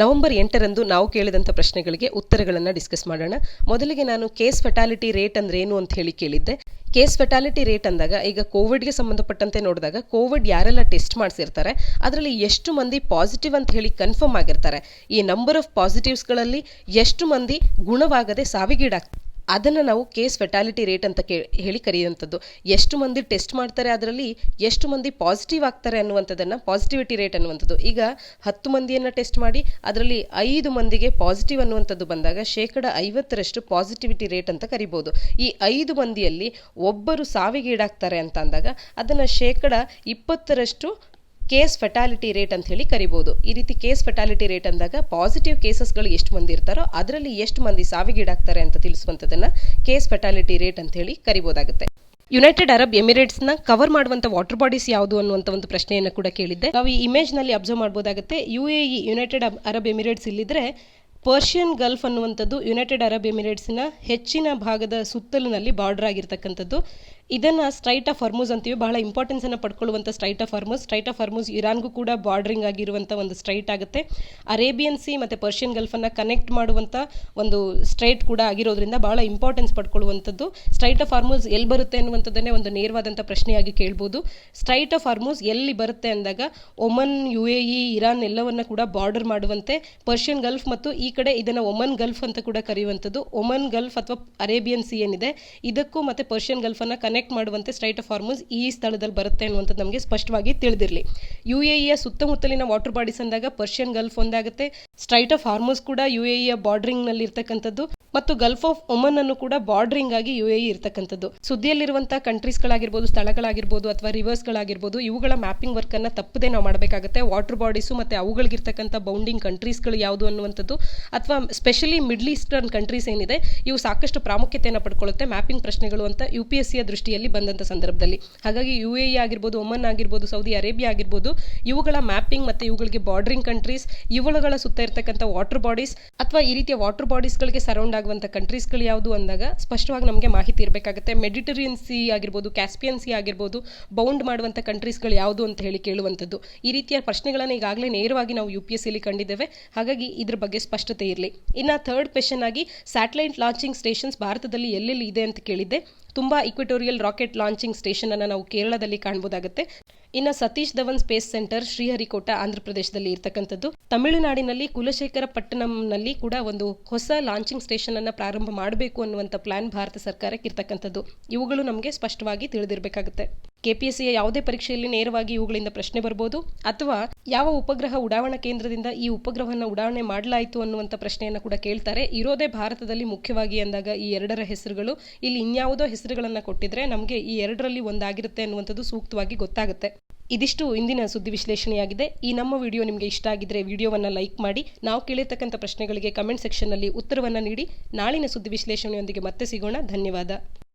ನವೆಂಬರ್ 8ರಂದು ನಾವು ಕೇಳಿದಂಥ ಪ್ರಶ್ನೆಗಳಿಗೆ ಉತ್ತರಗಳನ್ನು ಡಿಸ್ಕಸ್ ಮಾಡೋಣ. ಮೊದಲಿಗೆ ನಾನು ಕೇಸ್ ಫೆಟಾಲಿಟಿ ರೇಟ್ ಅಂದ್ರೆ ಏನು ಅಂತ ಹೇಳಿ ಕೇಳಿದ್ದೆ. ಕೇಸ್ ಫೆಟಾಲಿಟಿ ರೇಟ್ ಅಂದಾಗ ಈಗ ಕೋವಿಡ್ಗೆ ಸಂಬಂಧಪಟ್ಟಂತೆ ನೋಡಿದಾಗ ಕೋವಿಡ್ ಯಾರೆಲ್ಲ ಟೆಸ್ಟ್ ಮಾಡಿಸಿರ್ತಾರೆ ಅದರಲ್ಲಿ ಎಷ್ಟು ಮಂದಿ ಪಾಸಿಟಿವ್ ಅಂತ ಹೇಳಿ ಕನ್ಫರ್ಮ್ ಆಗಿರ್ತಾರೆ, ಈ ನಂಬರ್ ಆಫ್ ಪಾಸಿಟಿವ್ಸ್ಗಳಲ್ಲಿ ಎಷ್ಟು ಮಂದಿ ಗುಣವಾಗದೆ ಸಾವಿಗೀಡಾಗ್ತಾರೆ, ಅದನ್ನು ನಾವು ಕೇಸ್ ಫೆಟಾಲಿಟಿ ರೇಟ್ ಅಂತ ಹೇಳಿ ಕರೆಯುವಂಥದ್ದು. ಎಷ್ಟು ಮಂದಿ ಟೆಸ್ಟ್ ಮಾಡ್ತಾರೆ ಅದರಲ್ಲಿ ಎಷ್ಟು ಮಂದಿ ಪಾಸಿಟಿವ್ ಆಗ್ತಾರೆ ಅನ್ನುವಂಥದ್ದನ್ನು ಪಾಸಿಟಿವಿಟಿ ರೇಟ್ ಅನ್ನುವಂಥದ್ದು. ಈಗ 10 ಮಂದಿಯನ್ನು ಟೆಸ್ಟ್ ಮಾಡಿ ಅದರಲ್ಲಿ 5 ಮಂದಿಗೆ ಪಾಸಿಟಿವ್ ಅನ್ನುವಂಥದ್ದು ಬಂದಾಗ 50% ಪಾಸಿಟಿವಿಟಿ ರೇಟ್ ಅಂತ ಕರಿಬೋದು. ಈ 5 ಮಂದಿಯಲ್ಲಿ ಒಬ್ಬರು ಸಾವಿಗೀಡಾಗ್ತಾರೆ ಅಂತ ಅಂದಾಗ ಅದನ್ನು 20% ಕೇಸ್ ಫೆಟಾಲಿಟಿ ರೇಟ್ ಅಂತ ಹೇಳಿ ಕರಿಬಹುದು. ಈ ರೀತಿ ಕೇಸ್ ಫೆಟಾಲಿಟಿ ರೇಟ್ ಅಂದಾಗ ಪಾಸಿಟಿವ್ ಕೇಸಸ್ಗಳು ಎಷ್ಟು ಮಂದಿ ಇರ್ತಾರೋ ಅದರಲ್ಲಿ ಎಷ್ಟು ಮಂದಿ ಸಾವಿಗೀಡಾಗ್ತಾರೆ ಅಂತ ತಿಳಿಸುವಂಥದ್ದನ್ನ ಕೇಸ್ ಫೆಟಾಲಿಟಿ ರೇಟ್ ಅಂತ ಹೇಳಿ ಕರಿಬಹುದಾಗುತ್ತೆ. ಯುನೈಟೆಡ್ ಅರಬ್ ಎಮಿರೇಟ್ಸ್ನ ಕವರ್ ಮಾಡುವಂಥ ವಾಟರ್ ಬಾಡೀಸ್ ಯಾವುದು ಅನ್ನುವಂಥ ಒಂದು ಪ್ರಶ್ನೆಯನ್ನು ಕೂಡ ಕೇಳಿದ್ದೆ. ನಾವು ಈ ಇಮೇಜ್ನಲ್ಲಿ ಅಬ್ಸರ್ವ್ ಮಾಡಬಹುದಾಗುತ್ತೆ. UAE ಯುನೈಟೆಡ್ ಅರಬ್ ಎಮಿರೇಟ್ಸ್ ಇಲ್ಲಿದ್ರೆ ಪರ್ಷಿಯನ್ ಗಲ್ಫ್ ಅನ್ನುವಂಥದ್ದು ಯುನೈಟೆಡ್ ಅರಬ್ ಎಮಿರೇಟ್ಸ್ನ ಹೆಚ್ಚಿನ ಭಾಗದ ಸುತ್ತಲಿನಲ್ಲಿ ಬಾರ್ಡರ್ ಆಗಿರ್ತಕ್ಕಂಥದ್ದು. ಇದನ್ನು ಸ್ಟ್ರೈಟ್ ಆಫ್ ಹರ್ಮುಸ್ ಅಂತೀವಿ. ಬಹಳ ಇಂಪಾರ್ಟೆನ್ಸ್ ಅನ್ನು ಪಡ್ಕೊಳ್ಳುವಂಥ ಸ್ಟ್ರೈಟ್ ಆಫ್ ಹರ್ಮುಸ್ ಇರಾನ್ಗೂ ಕೂಡ ಬಾರ್ಡರಿಂಗ್ ಆಗಿರುವಂಥ ಒಂದು ಸ್ಟ್ರೈಟ್ ಆಗುತ್ತೆ. ಅರೇಬಿಯನ್ ಸಿ ಮತ್ತು ಪರ್ಷಿಯನ್ ಗಲ್ಫನ್ನು ಕನೆಕ್ಟ್ ಮಾಡುವಂಥ ಒಂದು ಸ್ಟ್ರೈಟ್ ಕೂಡ ಆಗಿರೋದ್ರಿಂದ ಬಹಳ ಇಂಪಾರ್ಟೆನ್ಸ್ ಪಡ್ಕೊಳ್ಳುವಂಥದ್ದು. ಸ್ಟ್ರೈಟ್ ಆಫ್ ಹರ್ಮುಸ್ ಎಲ್ಲಿ ಬರುತ್ತೆ ಅನ್ನುವಂಥದ್ದನ್ನೇ ಒಂದು ನೇರವಾದಂಥ ಪ್ರಶ್ನೆಯಾಗಿ ಕೇಳ್ಬೋದು. ಸ್ಟ್ರೈಟ್ ಆಫ್ ಹರ್ಮುಸ್ ಎಲ್ಲಿ ಬರುತ್ತೆ ಅಂದಾಗ ಒಮನ್, UAE, ಇರಾನ್ ಎಲ್ಲವನ್ನ ಕೂಡ ಬಾರ್ಡರ್ ಮಾಡುವಂತೆ ಪರ್ಷಿಯನ್ ಗಲ್ಫ್ ಮತ್ತು ಈ ಕಡೆ ಇದನ್ನು ಒಮನ್ ಗಲ್ಫ್ ಅಂತ ಕೂಡ ಕರೆಯುವಂಥದ್ದು. ಒಮನ್ ಗಲ್ಫ್ ಅಥವಾ ಅರೇಬಿಯನ್ ಸಿ ಏನಿದೆ ಇದಕ್ಕೂ ಮತ್ತೆ ಪರ್ಷಿಯನ್ ಗಲ್ಫನ್ನು ಕನೆಕ್ಟ್ ಮಾಡುವಂತೆ ಸ್ಟ್ರೈಟ್ ಆಫ್ ಹಾರ್ಮುಸ್ ಈ ಸ್ಥಳದಲ್ಲಿ ಬರುತ್ತೆ ಅನ್ನುವಂಥದ್ದು ನಮಗೆ ಸ್ಪಷ್ಟವಾಗಿ ತಿಳಿದಿರಲಿ. UAEಯ ಸುತ್ತಮುತ್ತಲಿನ ವಾಟರ್ ಬಾಡೀಸ್ ಅಂದಾಗ ಪರ್ಷಿಯನ್ ಗಲ್ಫ್ ಒಂದಾಗುತ್ತೆ, ಸ್ಟ್ರೈಟ್ ಆಫ್ ಹಾರ್ಮುಸ್ ಕೂಡ UAEಯ ಬಾರ್ಡರಿಂಗ್ ನಲ್ಲಿ ಇರ್ತಕ್ಕಂಥದ್ದು ಮತ್ತು ಗಲ್ಫ್ ಆಫ್ ಒಮನ್ ಅನ್ನು ಕೂಡ ಬಾರ್ಡರಿಂಗ್ ಆಗಿ UAE ಇರ್ತಕ್ಕಂಥದ್ದು. ಸುದ್ದಿಯಲ್ಲಿರುವಂತಹ ಕಂಟ್ರೀಸ್ಗಳಾಗಿರ್ಬೋದು, ಸ್ಥಳಗಳಾಗಿರ್ಬೋದು ಅಥವಾ ರಿವರ್ಸ್ಗಳಾಗಿರ್ಬೋದು, ಇವುಗಳ ಮ್ಯಾಪಿಂಗ್ ವರ್ಕ್ ಅನ್ನ ತಪ್ಪದೆ ನಾವು ಮಾಡಬೇಕಾಗುತ್ತೆ. ವಾಟರ್ ಬಾಡೀಸು ಮತ್ತೆ ಅವುಗಳಿಗಿರ್ತಕ್ಕಂಥ ಬೌಂಡಿಂಗ್ ಕಂಟ್ರೀಸ್ಗಳು ಯಾವುದು ಅನ್ನುವಂಥದ್ದು ಅಥವಾ ಸ್ಪೆಷಲಿ ಮಿಡ್ಲ್ ಈಸ್ಟರ್ನ್ ಕಂಟ್ರೀಸ್ ಏನಿದೆ ಇವು ಸಾಕಷ್ಟು ಪ್ರಾಮುಖ್ಯತೆಯನ್ನು ಪಡ್ಕೊಳ್ಳುತ್ತೆ ಮ್ಯಾಪಿಂಗ್ ಪ್ರಶ್ನೆಗಳು ಅಂತ UPSCಯ ದೃಷ್ಟಿಯಲ್ಲಿ ಬಂದಂಥ ಸಂದರ್ಭದಲ್ಲಿ. ಹಾಗಾಗಿ UAE ಆಗಿರ್ಬೋದು, ಒಮನ್ ಆಗಿರ್ಬೋದು, ಸೌದಿ ಅರೇಬಿಯಾ ಆಗಿರ್ಬೋದು, ಇವುಗಳ ಮ್ಯಾಪಿಂಗ್ ಮತ್ತೆ ಇವುಗಳಿಗೆ ಬಾರ್ಡರಿಂಗ್ ಕಂಟ್ರೀಸ್, ಇವುಗಳ ಸುತ್ತ ಇರ್ತಕ್ಕಂಥ ವಾಟರ್ ಬಾಡೀಸ್ ಅಥವಾ ಈ ರೀತಿಯ ವಾಟರ್ ಬಾಡೀಸ್ಗಳಿಗೆ ಸರೌಂಡ್ ಆಗುವಂಥ ಕಂಟ್ರೀಸ್ಗಳು ಯಾವುದು ಅಂದಾಗ ಸ್ಪಷ್ಟವಾಗಿ ನಮಗೆ ಮಾಹಿತಿ ಇರಬೇಕಾಗುತ್ತೆ. ಮೆಡಿಟರೇನಿಯನ್ ಸಿ ಆಗಿರ್ಬೋದು, ಕ್ಯಾಸ್ಪಿಯನ್ ಸಿ ಆಗಿರ್ಬೋದು, ಬೌಂಡ್ ಮಾಡುವಂಥ ಕಂಟ್ರೀಸ್ಗಳು ಯಾವುದು ಅಂತ ಹೇಳಿ ಕೇಳುವಂಥದ್ದು. ಈ ರೀತಿಯ ಪ್ರಶ್ನೆಗಳನ್ನು ಈಗಾಗಲೇ ನೇರವಾಗಿ ನಾವು UPSCಯಲ್ಲಿ ಕಂಡಿದ್ದೇವೆ. ಹಾಗಾಗಿ ಇದ್ರ ಬಗ್ಗೆ ಸ್ಪಷ್ಟತೆ ಇರಲಿ. ಇನ್ನು ಥರ್ಡ್ ಕ್ವೆಶ್ಚನ್ ಆಗಿ ಸ್ಯಾಟಲೈಟ್ ಲಾಂಚಿಂಗ್ ಸ್ಟೇಷನ್ಸ್ ಭಾರತದಲ್ಲಿ ಎಲ್ಲೆಲ್ಲಿ ಇದೆ ಅಂತ ಕೇಳಿದ್ದೆ. ತುಂಬಾ ಇಕ್ವೆಟೋರಿಯಲ್ ರಾಕೆಟ್ ಲಾಂಚಿಂಗ್ ಸ್ಟೇಷನ್ ಅನ್ನು ನಾವು ಕೇರಳದಲ್ಲಿ ಕಾಣಬಹುದಾಗುತ್ತೆ. ಇನ್ನು ಸತೀಶ್ ಧವನ್ ಸ್ಪೇಸ್ ಸೆಂಟರ್ ಶ್ರೀಹರಿಕೋಟ ಆಂಧ್ರ ಪ್ರದೇಶದಲ್ಲಿ ಇರ್ತಕ್ಕಂಥದ್ದು. ತಮಿಳುನಾಡಿನಲ್ಲಿ ಕುಲಶೇಖರಪಟ್ಟಣಂನಲ್ಲಿ ಕೂಡ ಒಂದು ಹೊಸ ಲಾಂಚಿಂಗ್ ಸ್ಟೇಷನ್ ಅನ್ನು ಪ್ರಾರಂಭ ಮಾಡಬೇಕು ಅನ್ನುವಂಥ ಪ್ಲಾನ್ ಭಾರತ ಸರ್ಕಾರಕ್ಕೆ ಇರ್ತಕ್ಕಂಥದ್ದು. ಇವುಗಳು ನಮಗೆ ಸ್ಪಷ್ಟವಾಗಿ ತಿಳಿದಿರಬೇಕಾಗುತ್ತೆ. KPSCಯ ಯಾವುದೇ ಪರೀಕ್ಷೆಯಲ್ಲಿ ನೇರವಾಗಿ ಇವುಗಳಿಂದ ಪ್ರಶ್ನೆ ಬರ್ಬೋದು ಅಥವಾ ಯಾವ ಉಪಗ್ರಹ ಉಡಾವಣಾ ಕೇಂದ್ರದಿಂದ ಈ ಉಪಗ್ರಹವನ್ನು ಉಡಾವಣೆ ಮಾಡಲಾಯಿತು ಅನ್ನುವಂಥ ಪ್ರಶ್ನೆಯನ್ನು ಕೂಡ ಕೇಳ್ತಾರೆ. ಇರೋದೇ ಭಾರತದಲ್ಲಿ ಮುಖ್ಯವಾಗಿ ಅಂದಾಗ ಈ ಎರಡರ ಹೆಸರುಗಳು, ಇಲ್ಲಿ ಇನ್ಯಾವುದೋ ಹೆಸರುಗಳನ್ನು ಕೊಟ್ಟಿದ್ರೆ ನಮಗೆ ಈ ಎರಡರಲ್ಲಿ ಒಂದಾಗಿರುತ್ತೆ ಅನ್ನುವಂಥದ್ದು ಸೂಕ್ತವಾಗಿ ಗೊತ್ತಾಗುತ್ತೆ. ಇದಿಷ್ಟು ಇಂದಿನ ಸುದ್ದಿ ವಿಶ್ಲೇಷಣೆಯಾಗಿದೆ. ಈ ನಮ್ಮ ವಿಡಿಯೋ ನಿಮಗೆ ಇಷ್ಟ ಆಗಿದ್ರೆ ವಿಡಿಯೋವನ್ನು ಲೈಕ್ ಮಾಡಿ, ನಾವು ಕೇಳಿರ್ತಕ್ಕಂಥ ಪ್ರಶ್ನೆಗಳಿಗೆ ಕಮೆಂಟ್ ಸೆಕ್ಷನ್ನಲ್ಲಿ ಉತ್ತರವನ್ನು ನೀಡಿ. ನಾಳಿನ ಸುದ್ದಿ ವಿಶ್ಲೇಷಣೆಯೊಂದಿಗೆ ಮತ್ತೆ ಸಿಗೋಣ. ಧನ್ಯವಾದ.